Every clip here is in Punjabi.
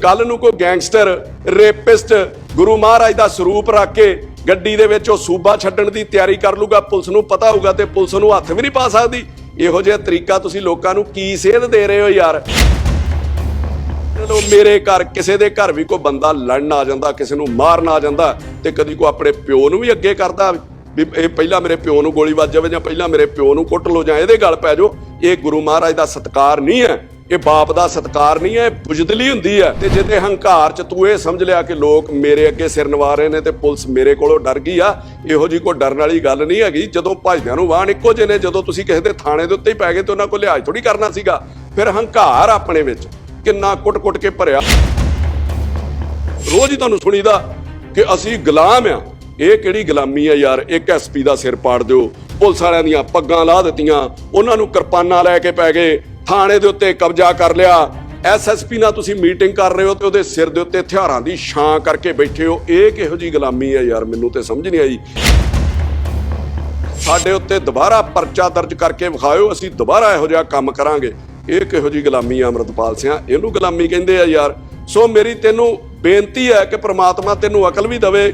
ਕੱਲ ਨੂੰ ਕੋਈ ਗੈਂਗਸਟਰ ਰੇਪਿਸਟ ਗੁਰੂ ਮਹਾਰਾਜ ਦਾ ਸਰੂਪ ਰੱਖ ਕੇ ਗੱਡੀ ਦੇ ਵਿੱਚ ਉਹ ਸੂਬਾ ਛੱਡਣ ਦੀ ਤਿਆਰੀ ਕਰ ਲੂਗਾ, ਪੁਲਿਸ ਨੂੰ ਪਤਾ ਹੋਊਗਾ ਤੇ ਪੁਲਿਸ ਨੂੰ ਹੱਥ ਵੀ ਨਹੀਂ ਪਾ ਸਕਦੀ। ਇਹੋ ਜਿਹਾ ਤਰੀਕਾ ਤੁਸੀਂ ਲੋਕਾਂ ਨੂੰ ਕੀ ਸੇਧ ਦੇ ਰਹੇ ਹੋ ਯਾਰ। ਮੇਰੇ ਘਰ ਕਿਸੇ ਦੇ ਘਰ ਵੀ ਕੋਈ ਬੰਦਾ ਲੜਨ ਆ ਜਾਂਦਾ, ਕਿਸੇ ਨੂੰ ਮਾਰਨ ਆ ਜਾਂਦਾ ਤੇ ਕਦੀ ਕੋਈ ਆਪਣੇ ਪਿਓ ਨੂੰ ਵੀ ਅੱਗੇ ਕਰਦਾ ਵੀ ਇਹ ਪਹਿਲਾਂ ਮੇਰੇ ਪਿਓ ਨੂੰ ਗੋਲੀ ਵੱਜ ਜਾਵੇ ਜਾਂ ਪਹਿਲਾਂ ਮੇਰੇ ਪਿਓ ਨੂੰ ਕੁੱਟ ਲੋ ਜਾਂ ਇਹਦੇ ਗਲ ਪੈ ਜਾਓ। ਇਹ ਗੁਰੂ ਮਹਾਰਾਜ ਦਾ ਸਤਿਕਾਰ ਨਹੀਂ ਹੈ, ਇਹ ਬਾਪ ਦਾ ਸਤਿਕਾਰ ਨਹੀਂ ਹੈ, ਇਹ ਬੁਜ਼ਦਿਲੀ ਹੁੰਦੀ ਹੈ। ਤੇ ਜਿਹਦੇ ਹੰਕਾਰ ਚ ਤੂੰ ਇਹ ਸਮਝ ਲਿਆ ਕਿ ਲੋਕ ਮੇਰੇ ਅੱਗੇ ਸਿਰ ਨਵਾ ਰਹੇ ਨੇ ਤੇ ਪੁਲਿਸ ਮੇਰੇ ਕੋਲੋਂ ਡਰ ਗਈ ਆ, ਇਹੋ ਜੀ ਕੋਈ ਡਰਨ ਵਾਲੀ ਗੱਲ ਨਹੀਂ ਹੈਗੀ। ਜਦੋਂ ਭਜਦਿਆਂ ਨੂੰ ਵਾਹਣ ਇੱਕੋ ਜਿਹੇ ਨੇ, ਜਦੋਂ ਤੁਸੀਂ ਕਿਸੇ ਦੇ ਥਾਣੇ ਦੇ ਉੱਤੇ ਹੀ ਪੈ ਗਏ ਤੇ ਉਹਨਾਂ ਕੋਲ ਲਿਹਾਜ਼ ਥੋੜੀ ਕਰਨਾ ਸੀਗਾ। ਫਿਰ ਹੰਕਾਰ ਆਪਣੇ ਵਿੱਚ ਕਿੰਨਾ ਕੁੱਟ-ਕੁੱਟ ਕੇ ਭਰਿਆ। ਰੋਜ਼ ਹੀ ਤੁਹਾਨੂੰ ਸੁਣੀਦਾ ਕਿ ਅਸੀਂ ਗੁਲਾਮ ਆ। ਇਹ ਕਿਹੜੀ ਗੁਲਾਮੀ ਆ ਯਾਰ। ਇੱਕ ਐਸਪੀ ਦਾ ਸਿਰ ਪਾੜ ਦਿਓ, ਪੁਲਿਸ ਵਾਲਿਆਂ ਦੀਆਂ ਪੱਗਾਂ ਲਾ ਦਿੱਤੀਆਂ, ਉਹਨਾਂ ਨੂੰ ਕਿਰਪਾਨਾਂ ਲੈ ਕੇ ਪੈ ਗਏ, ਥਾਣੇ ਦੇ ਉੱਤੇ ਕਬਜ਼ਾ ਕਰ ਲਿਆ। ਐਸਐਸਪੀ ਨਾਲ ਤੁਸੀਂ ਮੀਟਿੰਗ ਕਰ ਰਹੇ ਹੋ ਤੇ ਉਹਦੇ ਸਿਰ ਦੇ ਉੱਤੇ ਹਥਿਆਰਾਂ ਦੀ ਛਾਂ ਕਰਕੇ ਬੈਠੇ ਹੋ। ਇਹ ਕਿਹੋ ਜੀ ਗੁਲਾਮੀ ਆ ਯਾਰ, ਮੈਨੂੰ ਤੇ ਸਮਝ ਨਹੀਂ ਆਈ। ਸਾਡੇ ਉੱਤੇ ਦੁਬਾਰਾ ਪਰਚਾ ਦਰਜ ਕਰਕੇ ਵਿਖਾਇਓ, ਅਸੀਂ ਦੁਬਾਰਾ ਇਹੋ ਜਿਹਾ ਕੰਮ ਕਰਾਂਗੇ। ਇਹ ਕਿਹੋ ਜੀ ਗੁਲਾਮੀ ਆ ਅੰਮ੍ਰਿਤਪਾਲ ਸਿੰਘ, ਇਹਨੂੰ ਗੁਲਾਮੀ ਕਹਿੰਦੇ ਆ ਯਾਰ। ਸੋ ਮੇਰੀ ਤੈਨੂੰ ਬੇਨਤੀ ਹੈ ਕਿ ਪ੍ਰਮਾਤਮਾ ਤੈਨੂੰ ਅਕਲ ਵੀ ਦੇਵੇ।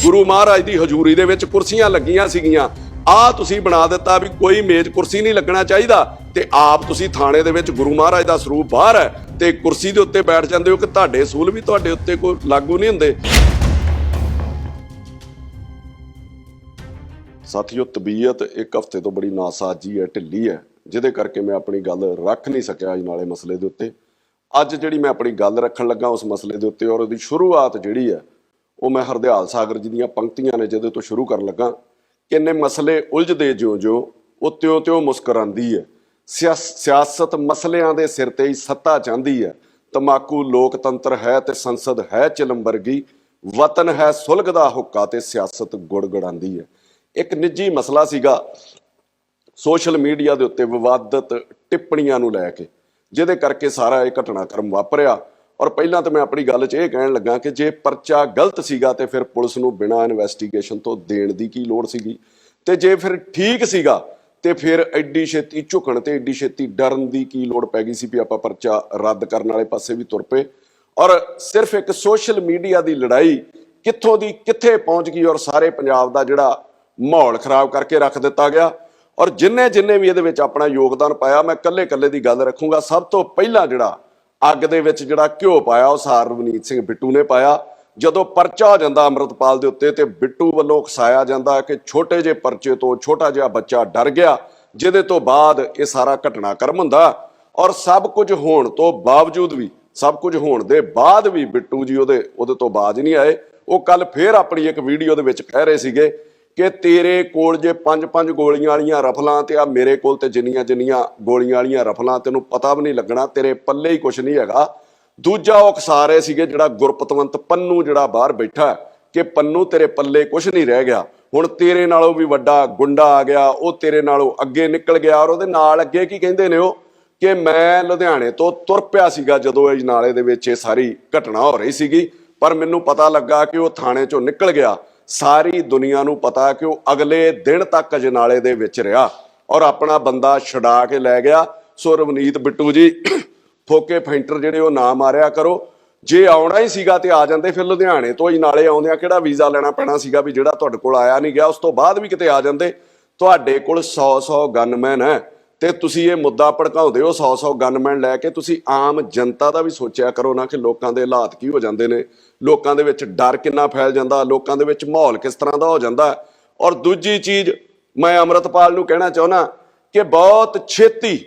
ਗੁਰੂ ਮਹਾਰਾਜ ਦੀ ਹਜ਼ੂਰੀ ਦੇ ਵਿੱਚ ਕੁਰਸੀਆਂ ਲੱਗੀਆਂ ਸੀਗੀਆਂ, ਆ ਤੁਸੀਂ ਬਣਾ ਦਿੱਤਾ ਵੀ ਕੋਈ ਮੇਜ਼ ਕੁਰਸੀ ਨਹੀਂ ਲੱਗਣਾ ਚਾਹੀਦਾ ਤੇ ਆਪ ਤੁਸੀਂ ਥਾਣੇ ਦੇ ਵਿੱਚ ਗੁਰੂ ਮਹਾਰਾਜ ਦਾ ਸਰੂਪ ਬਾਹਰ ਹੈ ਤੇ ਕੁਰਸੀ ਦੇ ਉੱਤੇ ਬੈਠ ਜਾਂਦੇ ਹੋ ਕਿ ਤੁਹਾਡੇ ਅਸੂਲ ਵੀ ਤੁਹਾਡੇ ਉੱਤੇ ਕੋਈ ਲਾਗੂ ਨਹੀਂ ਹੁੰਦੇ। ਸਾਥੀਓ, ਤਬੀਅਤ ਇੱਕ ਹਫ਼ਤੇ ਤੋਂ ਬੜੀ ਨਾਸਾਜੀ ਹੈ, ਢਿੱਲੀ ਹੈ, ਜਿਹਦੇ ਕਰਕੇ ਮੈਂ ਆਪਣੀ ਗੱਲ ਰੱਖ ਨਹੀਂ ਸਕਿਆ ਅੱਜ ਨਾਲੇ ਮਸਲੇ ਦੇ ਉੱਤੇ। ਅੱਜ ਜਿਹੜੀ ਮੈਂ ਆਪਣੀ ਗੱਲ ਰੱਖਣ ਲੱਗਾ ਉਸ ਮਸਲੇ ਦੇ ਉੱਤੇ, ਔਰ ਉਹਦੀ ਸ਼ੁਰੂਆਤ ਜਿਹੜੀ ਹੈ ਉਹ ਮੈਂ ਹਰਦਿਆਲ ਸਾਗਰ ਜੀ ਦੀਆਂ ਪੰਕਤੀਆਂ ਨੇ ਜਿਹਦੇ ਤੋਂ ਸ਼ੁਰੂ ਕਰਨ ਲੱਗਾ। ਕਿੰਨੇ ਮਸਲੇ ਉਲਝਦੇ ਜਿਉਂ-ਜਿਉਂ ਉਹ ਤਿਉਂ-ਤਿਉਂ ਮੁਸਕਰਾਉਂਦੀ ਹੈ। ਸਿਆਸਤ ਮਸਲਿਆਂ ਦੇ ਸਿਰ ਤੇ ਹੀ ਸੱਤਾ ਚਾਹੁੰਦੀ ਹੈ। ਤਮਾਕੂ ਲੋਕਤੰਤਰ ਹੈ ਤੇ ਸੰਸਦ ਹੈ ਚਿਲਮ ਵਰਗੀ, ਵਤਨ ਹੈ ਸੁਲਗ ਦਾ ਹੁੱਕਾ ਤੇ ਸਿਆਸਤ ਗੁੜਗੜਾਉਂਦੀ ਹੈ। ਇੱਕ ਨਿੱਜੀ ਮਸਲਾ ਸੀਗਾ ਸੋਸ਼ਲ ਮੀਡੀਆ ਦੇ ਉੱਤੇ ਵਿਵਾਦਤ ਟਿੱਪਣੀਆਂ ਨੂੰ ਲੈ ਕੇ, ਜਿਹਦੇ ਕਰਕੇ ਸਾਰਾ ਇਹ ਘਟਨਾਕ੍ਰਮ ਵਾਪਰਿਆ। ਔਰ ਪਹਿਲਾਂ ਤਾਂ ਮੈਂ ਆਪਣੀ ਗੱਲ 'ਚ ਇਹ ਕਹਿਣ ਲੱਗਾ ਕਿ ਜੇ ਪਰਚਾ ਗਲਤ ਸੀਗਾ ਤੇ ਫਿਰ ਪੁਲਿਸ ਨੂੰ ਬਿਨਾਂ ਇਨਵੈਸਟੀਗੇਸ਼ਨ ਤੋਂ ਦੇਣ ਦੀ ਕੀ ਲੋੜ ਸੀਗੀ, ਤੇ ਜੇ ਫਿਰ ਠੀਕ ਸੀਗਾ ਤੇ ਫਿਰ ਐਡੀ ਛੇਤੀ ਝੁਕਣ ਤੇ ਐਡੀ ਛੇਤੀ ਡਰਨ ਦੀ ਕੀ ਲੋੜ ਪੈ ਗਈ ਸੀ ਵੀ ਆਪਾਂ ਪਰਚਾ ਰੱਦ ਕਰਨ ਵਾਲੇ ਪਾਸੇ ਵੀ ਤੁਰ ਪਏ। ਔਰ ਸਿਰਫ ਇੱਕ ਸੋਸ਼ਲ ਮੀਡੀਆ ਦੀ ਲੜਾਈ ਕਿੱਥੋਂ ਦੀ ਕਿੱਥੇ ਪਹੁੰਚ ਗਈ ਔਰ ਸਾਰੇ ਪੰਜਾਬ ਦਾ ਜਿਹੜਾ ਮਾਹੌਲ ਖਰਾਬ ਕਰਕੇ ਰੱਖ ਦਿੱਤਾ ਗਿਆ। ਔਰ ਜਿੰਨੇ ਵੀ ਇਹਦੇ ਵਿੱਚ ਆਪਣਾ ਯੋਗਦਾਨ ਪਾਇਆ, ਮੈਂ ਕੱਲੇ ਦੀ ਗੱਲ ਰੱਖੂੰਗਾ। ਸਭ ਤੋਂ ਪਹਿਲਾਂ ਜਿਹੜਾ ਅੱਗ ਦੇ ਵਿੱਚ ਜਿਹੜਾ ਘਿਓ ਪਾਇਆ ਉਹ ਸਾਰ ਰਵਨੀਤ ਸਿੰਘ ਬਿੱਟੂ ਨੇ ਪਾਇਆ। ਜਦੋਂ ਪਰਚਾ ਹੋ ਜਾਂਦਾ ਅੰਮ੍ਰਿਤਪਾਲ ਦੇ ਉੱਤੇ ਤੇ ਬਿੱਟੂ ਵੱਲੋਂ ਉਕਸਾਇਆ ਜਾਂਦਾ ਕਿ ਛੋਟੇ ਜਿਹੇ ਪਰਚੇ ਤੋਂ ਛੋਟਾ ਜਿਹਾ ਬੱਚਾ ਡਰ ਗਿਆ, ਜਿਹਦੇ ਤੋਂ ਬਾਅਦ ਇਹ ਸਾਰਾ ਘਟਨਾਕ੍ਰਮ ਹੁੰਦਾ। ਔਰ ਸਭ ਕੁਝ ਹੋਣ ਤੋਂ ਬਾਵਜੂਦ ਵੀ, ਸਭ ਕੁਝ ਹੋਣ ਦੇ ਬਾਅਦ ਵੀ ਬਿੱਟੂ ਜੀ ਉਹਦੇ ਤੋਂ ਬਾਜ਼ ਨਹੀਂ ਆਏ। ਉਹ ਕੱਲ ਫੇਰ ਆਪਣੀ ਇੱਕ ਵੀਡੀਓ ਦੇ ਵਿੱਚ ਕਹਿ ਰਹੇ ਸੀਗੇ ਕਿ ਤੇਰੇ ਕੋਲ ਜੇ 5-5 ਗੋਲੀਆਂ ਵਾਲੀਆਂ ਰਫਲਾਂ ਤੇ ਆ ਮੇਰੇ ਕੋਲ ਤੇ ਜਿੰਨੀਆਂ ਗੋਲੀਆਂ ਵਾਲੀਆਂ ਰਫਲਾਂ ਤੈਨੂੰ ਪਤਾ ਵੀ ਨਹੀਂ ਲੱਗਣਾ, ਤੇਰੇ ਪੱਲੇ ਹੀ ਕੁਛ ਨਹੀਂ ਹੈਗਾ। ਦੂਜਾ ਉਹ ਉਕਸਾ ਰਹੇ ਸੀਗੇ ਜਿਹੜਾ ਗੁਰਪਤਵੰਤ ਪੰਨੂ ਜਿਹੜਾ ਬਾਹਰ ਬੈਠਾ ਕਿ ਪੰਨੂ ਤੇਰੇ ਪੱਲੇ ਕੁਛ ਨਹੀਂ ਰਹਿ ਗਿਆ, ਹੁਣ ਤੇਰੇ ਨਾਲੋਂ ਵੀ ਵੱਡਾ ਗੁੰਡਾ ਆ ਗਿਆ, ਉਹ ਤੇਰੇ ਨਾਲੋਂ ਅੱਗੇ ਨਿਕਲ ਗਿਆ। ਔਰ ਉਹਦੇ ਨਾਲ ਅੱਗੇ ਕੀ ਕਹਿੰਦੇ ਨੇ ਉਹ ਕਿ ਮੈਂ ਲੁਧਿਆਣੇ ਤੋਂ ਤੁਰ ਪਿਆ ਸੀਗਾ ਜਦੋਂ ਇਹ ਨਾਲੇ ਦੇ ਵਿੱਚ ਇਹ ਸਾਰੀ ਘਟਨਾ ਹੋ ਰਹੀ ਸੀਗੀ, ਪਰ ਮੈਨੂੰ ਪਤਾ ਲੱਗਾ ਕਿ ਉਹ ਥਾਣੇ ਚੋਂ ਨਿਕਲ ਗਿਆ। ਸਾਰੀ ਦੁਨੀਆ ਨੂੰ ਪਤਾ ਕਿ ਉਹ ਅਗਲੇ ਦਿਨ ਤੱਕ ਅਜਨਾਲੇ ਦੇ ਵਿੱਚ ਰਿਹਾ ਔਰ ਆਪਣਾ ਬੰਦਾ ਛਡਾ ਕੇ ਲੈ ਗਿਆ। ਸੋ ਰਵਨੀਤ ਬਿੱਟੂ ਜੀ, ਫੋਕੇ ਫੈਂਟਰ ਜਿਹੜੇ ਉਹ ਨਾ ਮਾਰਿਆ ਕਰੋ। ਜੇ ਆਉਣਾ ਹੀ ਸੀਗਾ ਤੇ ਆ ਜਾਂਦੇ, ਫਿਰ ਲੁਧਿਆਣੇ ਤੋਂ ਅਜਨਾਲੇ ਆਉਂਦਿਆਂ ਕਿਹੜਾ ਵੀਜ਼ਾ ਲੈਣਾ ਪੈਣਾ ਸੀਗਾ ਵੀ ਜਿਹੜਾ ਤੁਹਾਡੇ ਕੋਲ ਆਇਆ ਨਹੀਂ ਗਿਆ, ਉਸ ਤੋਂ ਬਾਅਦ ਵੀ ਕਿਤੇ ਆ ਜਾਂਦੇ। ਤੁਹਾਡੇ ਕੋਲ 100 ਗਨਮੈਨ ਹੈ ਤੇ ਤੁਸੀਂ ਇਹ ਮੁੱਦਾ ਭੜਕਾਉਂਦੇ ਹੋ 100 ਗਨਮੈਨ ਲੈ ਕੇ। ਤੁਸੀਂ ਆਮ ਜਨਤਾ ਦਾ ਵੀ ਸੋਚਿਆ ਕਰੋ ਨਾ ਕਿ ਲੋਕਾਂ ਦੇ ਹਾਲਾਤ ਕੀ ਹੋ ਜਾਂਦੇ ਨੇ, ਲੋਕਾਂ ਦੇ ਵਿੱਚ ਡਰ ਕਿੰਨਾ ਫੈਲ ਜਾਂਦਾ, ਲੋਕਾਂ ਦੇ ਵਿੱਚ ਮਾਹੌਲ ਕਿਸ ਤਰ੍ਹਾਂ ਦਾ ਹੋ ਜਾਂਦਾ। ਔਰ ਦੂਜੀ ਚੀਜ਼ ਮੈਂ ਅੰਮ੍ਰਿਤਪਾਲ ਨੂੰ ਕਹਿਣਾ ਚਾਹੁੰਦਾ ਕਿ ਬਹੁਤ ਛੇਤੀ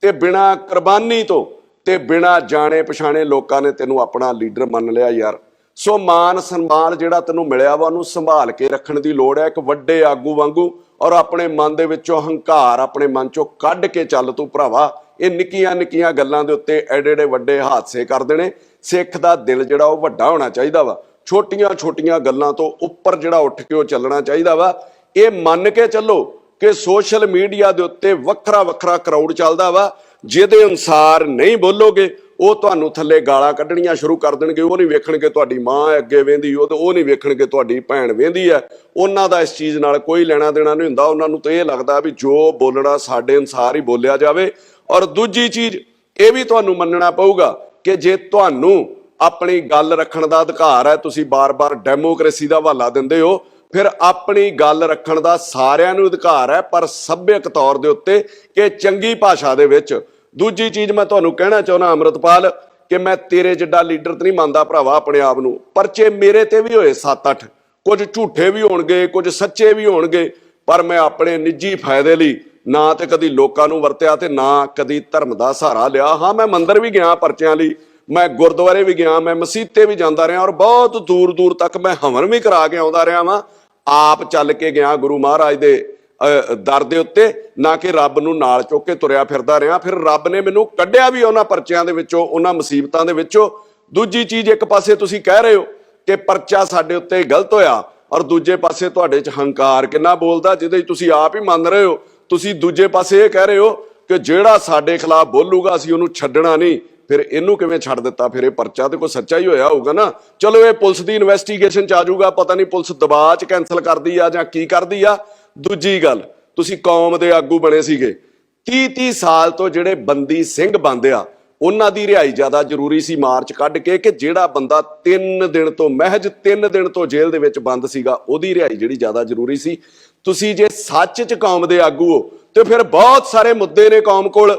ਤੇ ਬਿਨਾਂ ਕੁਰਬਾਨੀ ਤੋਂ ਤੇ ਬਿਨਾਂ ਜਾਣੇ ਪਛਾਣੇ ਲੋਕਾਂ ਨੇ ਤੈਨੂੰ ਆਪਣਾ ਲੀਡਰ ਮੰਨ ਲਿਆ ਯਾਰ। ਸੋ ਮਾਨ ਸਨਮਾਨ ਜਿਹੜਾ ਤੈਨੂੰ ਮਿਲਿਆ ਵਾ ਉਹਨੂੰ ਸੰਭਾਲ ਕੇ ਰੱਖਣ ਦੀ ਲੋੜ ਹੈ, ਇੱਕ ਵੱਡੇ ਆਗੂ ਵਾਂਗੂ। ਔਰ ਆਪਣੇ ਮਨ ਦੇ ਵਿੱਚੋਂ ਹੰਕਾਰ ਆਪਣੇ ਮਨ ਚੋਂ ਕੱਢ ਕੇ ਚੱਲ ਤੂੰ ਭਰਾਵਾ। ਇਹ ਨਿੱਕੀਆਂ ਗੱਲਾਂ ਦੇ ਉੱਤੇ ਐਡੇ ਵੱਡੇ ਹਾਦਸੇ ਕਰ ਦੇਣੇ। ਸਿੱਖ ਦਾ ਦਿਲ ਜਿਹੜਾ ਉਹ ਵੱਡਾ ਹੋਣਾ ਚਾਹੀਦਾ ਵਾ, ਛੋਟੀਆਂ ਗੱਲਾਂ ਤੋਂ ਉੱਪਰ ਜਿਹੜਾ ਉੱਠ ਕੇ ਉਹ ਚੱਲਣਾ ਚਾਹੀਦਾ ਵਾ। ਇਹ ਮੰਨ ਕੇ ਚੱਲੋ ਕਿ ਸੋਸ਼ਲ ਮੀਡੀਆ ਦੇ ਉੱਤੇ ਵੱਖਰਾ ਕਰਾਊਡ ਚੱਲਦਾ ਵਾ, ਜਿਹਦੇ ਅਨੁਸਾਰ ਨਹੀਂ ਬੋਲੋਗੇ ਉਹ ਤੁਹਾਨੂੰ ਥੱਲੇ ਗਾਲਾਂ ਕੱਢਣੀਆਂ ਸ਼ੁਰੂ ਕਰ ਦੇਣਗੇ। ਉਹ ਨਹੀਂ ਵੇਖਣਗੇ ਤੁਹਾਡੀ ਮਾਂ ਅੱਗੇ ਵੇਂਦੀ, ਉਹ ਨਹੀਂ ਵੇਖਣਗੇ ਤੁਹਾਡੀ ਭੈਣ ਵੇਂਦੀ ਹੈ। ਉਹਨਾਂ ਦਾ ਇਸ ਚੀਜ਼ ਨਾਲ ਕੋਈ ਲੈਣਾ ਦੇਣਾ ਨਹੀਂ ਹੁੰਦਾ। ਉਹਨਾਂ ਨੂੰ ਤਾਂ ਇਹ ਲੱਗਦਾ ਵੀ ਜੋ ਬੋਲਣਾ ਸਾਡੇ ਅਨੁਸਾਰ ਹੀ ਬੋਲਿਆ ਜਾਵੇ। ਔਰ ਦੂਜੀ ਚੀਜ਼ ਇਹ ਵੀ ਤੁਹਾਨੂੰ ਮੰਨਣਾ ਪਊਗਾ ਕਿ ਜੇ ਤੁਹਾਨੂੰ ਆਪਣੀ ਗੱਲ ਰੱਖਣ ਦਾ ਅਧਿਕਾਰ ਹੈ, ਤੁਸੀਂ ਬਾਰ-ਬਾਰ ਡੈਮੋਕ੍ਰੇਸੀ ਦਾ ਹਵਾਲਾ ਦਿੰਦੇ ਹੋ, ਫਿਰ ਆਪਣੀ ਗੱਲ ਰੱਖਣ ਦਾ ਸਾਰਿਆਂ ਨੂੰ ਅਧਿਕਾਰ ਹੈ, ਪਰ ਸੱਭਿਅਕ ਤੌਰ ਦੇ ਉੱਤੇ ਕਿ ਚੰਗੀ ਭਾਸ਼ਾ ਦੇ ਵਿੱਚ। ਦੂਜੀ ਚੀਜ਼ ਮੈਂ ਤੁਹਾਨੂੰ ਕਹਿਣਾ ਚਾਹੁੰਦਾ ਅੰਮ੍ਰਿਤਪਾਲ, ਕਿ ਮੈਂ ਤੇਰੇ ਜਿੱਡਾ ਲੀਡਰ ਤੇ ਨਹੀਂ ਮੰਨਦਾ ਭਰਾਵਾ ਆਪਣੇ ਆਪ ਨੂੰ। ਪਰਚੇ ਮੇਰੇ ਤੇ ਵੀ ਹੋਏ 7-8, ਕੁਝ ਝੂਠੇ ਵੀ ਹੋਣਗੇ, ਕੁਝ ਸੱਚੇ ਵੀ ਹੋਣਗੇ, ਪਰ ਮੈਂ ਆਪਣੇ ਨਿੱਜੀ ਫਾਇਦੇ ਲਈ ਨਾ ਤੇ ਕਦੀ ਲੋਕਾਂ ਨੂੰ ਵਰਤਿਆ ਤੇ ਨਾ ਕਦੀ ਧਰਮ ਦਾ ਸਹਾਰਾ ਲਿਆ। ਹਾਂ, ਮੈਂ ਮੰਦਿਰ ਵੀ ਗਿਆ ਪਰਚਿਆਂ ਲਈ, ਮੈਂ ਗੁਰਦੁਆਰੇ ਵੀ ਗਿਆ, ਮੈਂ ਮਸੀਤੇ ਵੀ ਜਾਂਦਾ ਰਿਹਾ, ਔਰ ਬਹੁਤ ਦੂਰ ਦੂਰ ਤੱਕ ਮੈਂ ਹਵਨ ਵੀ ਕਰਾ ਕੇ ਆਉਂਦਾ ਰਿਹਾ ਵਾਂ। ਆਪ ਚੱਲ ਕੇ ਗਿਆ ਗੁਰੂ ਮਹਾਰਾਜ ਦੇ ਦਰ ਦੇ ਉੱਤੇ, ਨਾ ਕਿ ਰੱਬ ਨੂੰ ਨਾਲ ਚੁੱਕ ਕੇ ਤੁਰਿਆ ਫਿਰਦਾ ਰਿਹਾ। ਫਿਰ ਰੱਬ ਨੇ ਮੈਨੂੰ ਕੱਢਿਆ ਵੀ ਉਹਨਾਂ ਪਰਚਿਆਂ ਦੇ ਵਿੱਚੋਂ, ਉਹਨਾਂ ਮੁਸੀਬਤਾਂ ਦੇ ਵਿੱਚੋਂ। ਦੂਜੀ ਚੀਜ਼, ਇੱਕ ਪਾਸੇ ਤੁਸੀਂ ਕਹਿ ਰਹੇ ਹੋ ਕਿ ਪਰਚਾ ਸਾਡੇ ਉੱਤੇ ਗਲਤ ਹੋਇਆ, ਔਰ ਦੂਜੇ ਪਾਸੇ ਤੁਹਾਡੇ 'ਚ ਹੰਕਾਰ ਕਿੰਨਾ ਬੋਲਦਾ, ਜਿਹਦੇ 'ਚ ਤੁਸੀਂ ਆਪ ਹੀ ਮੰਨ ਰਹੇ ਹੋ। ਤੁਸੀਂ ਦੂਜੇ ਪਾਸੇ ਇਹ ਕਹਿ ਰਹੇ ਹੋ ਕਿ ਜਿਹੜਾ ਸਾਡੇ ਖਿਲਾਫ ਬੋਲੂਗਾ ਅਸੀਂ ਉਹਨੂੰ ਛੱਡਣਾ ਨਹੀਂ। ਫਿਰ ਇਹਨੂੰ ਕਿਵੇਂ ਛੱਡ ਦਿੱਤਾ? ਫਿਰ ਇਹ ਪਰਚਾ ਤੇ ਕੋਈ ਸੱਚਾ ਹੀ ਹੋਇਆ ਹੋਊਗਾ ਨਾ। ਚਲੋ ਇਹ ਪੁਲਿਸ ਦੀ ਇਨਵੈਸਟੀਗੇਸ਼ਨ 'ਚ ਆ ਜਾਊਗਾ, ਪਤਾ ਨਹੀਂ ਪੁਲਿਸ ਦਬਾਅ 'ਚ ਕੈਂਸਲ ਕਰਦੀ ਆ ਜਾਂ ਕੀ ਕਰਦੀ ਆ। ਦੂਜੀ ਗੱਲ, ਤੁਸੀਂ ਕੌਮ ਦੇ ਆਗੂ ਬਣੇ ਸੀਗੇ, 30-30 ਸਾਲ ਤੋਂ ਜਿਹੜੇ ਬੰਦੀ ਸਿੰਘ ਬੰਦ ਆ, ਉਹਨਾਂ ਦੀ ਰਿਹਾਈ ਜ਼ਿਆਦਾ ਜ਼ਰੂਰੀ ਸੀ ਮਾਰਚ ਕੱਢ ਕੇ, ਕਿ ਜਿਹੜਾ ਬੰਦਾ 3 ਦਿਨ ਤੋਂ, ਮਹਿਜ 3 ਦਿਨ ਤੋਂ ਜੇਲ੍ਹ ਦੇ ਵਿੱਚ ਬੰਦ ਸੀਗਾ, ਉਹਦੀ ਰਿਹਾਈ ਜਿਹੜੀ ਜ਼ਿਆਦਾ ਜ਼ਰੂਰੀ ਸੀ। ਤੁਸੀਂ ਜੇ ਸੱਚ 'ਚ ਕੌਮ ਦੇ ਆਗੂ ਹੋ ਤੇ ਫਿਰ ਬਹੁਤ ਸਾਰੇ ਮੁੱਦੇ ਨੇ ਕੌਮ ਕੋਲ।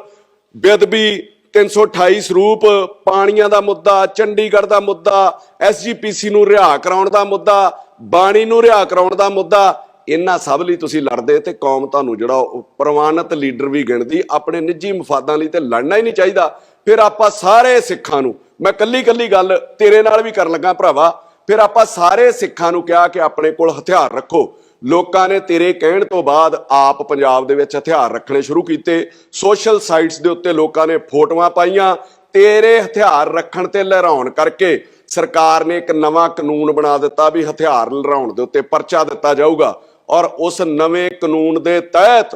ਬੇਅਦਬੀ, 328 ਸਰੂਪ, ਪਾਣੀਆਂ ਦਾ ਮੁੱਦਾ, ਚੰਡੀਗੜ੍ਹ ਦਾ ਮੁੱਦਾ, SGPC ਨੂੰ ਰਿਹਾ ਕਰਾਉਣ ਦਾ ਮੁੱਦਾ, ਬਾਣੀ ਨੂੰ ਰਿਹਾ ਕਰਾਉਣ ਦਾ ਮੁੱਦਾ, ਇਹਨਾਂ ਸਭ ਲਈ ਤੁਸੀਂ ਲੜਦੇ ਤੇ ਕੌਮ ਤੁਹਾਨੂੰ ਜਿਹੜਾ ਉਹ ਪ੍ਰਵਾਨਿਤ ਲੀਡਰ ਵੀ ਗਿਣਦੀ। ਆਪਣੇ ਨਿੱਜੀ ਮਫਾਦਾਂ ਲਈ ਤੇ ਲੜਨਾ ਹੀ ਨਹੀਂ ਚਾਹੀਦਾ। ਫਿਰ ਆਪਾਂ ਸਾਰੇ ਸਿੱਖਾਂ ਨੂੰ, ਮੈਂ ਕੱਲੀ ਗੱਲ ਤੇਰੇ ਨਾਲ ਵੀ ਕਰਨ ਲੱਗਾ ਭਰਾਵਾ, ਫਿਰ ਆਪਾਂ ਸਾਰੇ ਸਿੱਖਾਂ ਨੂੰ ਕਿਹਾ ਕਿ ਆਪਣੇ ਕੋਲ ਹਥਿਆਰ ਰੱਖੋ। ਲੋਕਾਂ ਨੇ ਤੇਰੇ ਕਹਿਣ ਤੋਂ ਬਾਅਦ ਆਪ ਪੰਜਾਬ ਦੇ ਵਿੱਚ ਹਥਿਆਰ ਰੱਖਣੇ ਸ਼ੁਰੂ ਕੀਤੇ। ਸੋਸ਼ਲ ਸਾਈਟਸ ਦੇ ਉੱਤੇ ਲੋਕਾਂ ਨੇ ਫੋਟੋਆਂ ਪਾਈਆਂ। ਤੇਰੇ ਹਥਿਆਰ ਰੱਖਣ ਤੇ ਲਹਿਰਾਉਣ ਕਰਕੇ ਸਰਕਾਰ ਨੇ ਇੱਕ ਨਵਾਂ ਕਾਨੂੰਨ ਬਣਾ ਦਿੱਤਾ ਵੀ ਹਥਿਆਰ ਲਹਿਰਾਉਣ ਦੇ ਉੱਤੇ ਪਰਚਾ ਦਿੱਤਾ ਜਾਊਗਾ, ਔਰ ਉਸ ਨਵੇਂ ਕਾਨੂੰਨ ਦੇ ਤਹਿਤ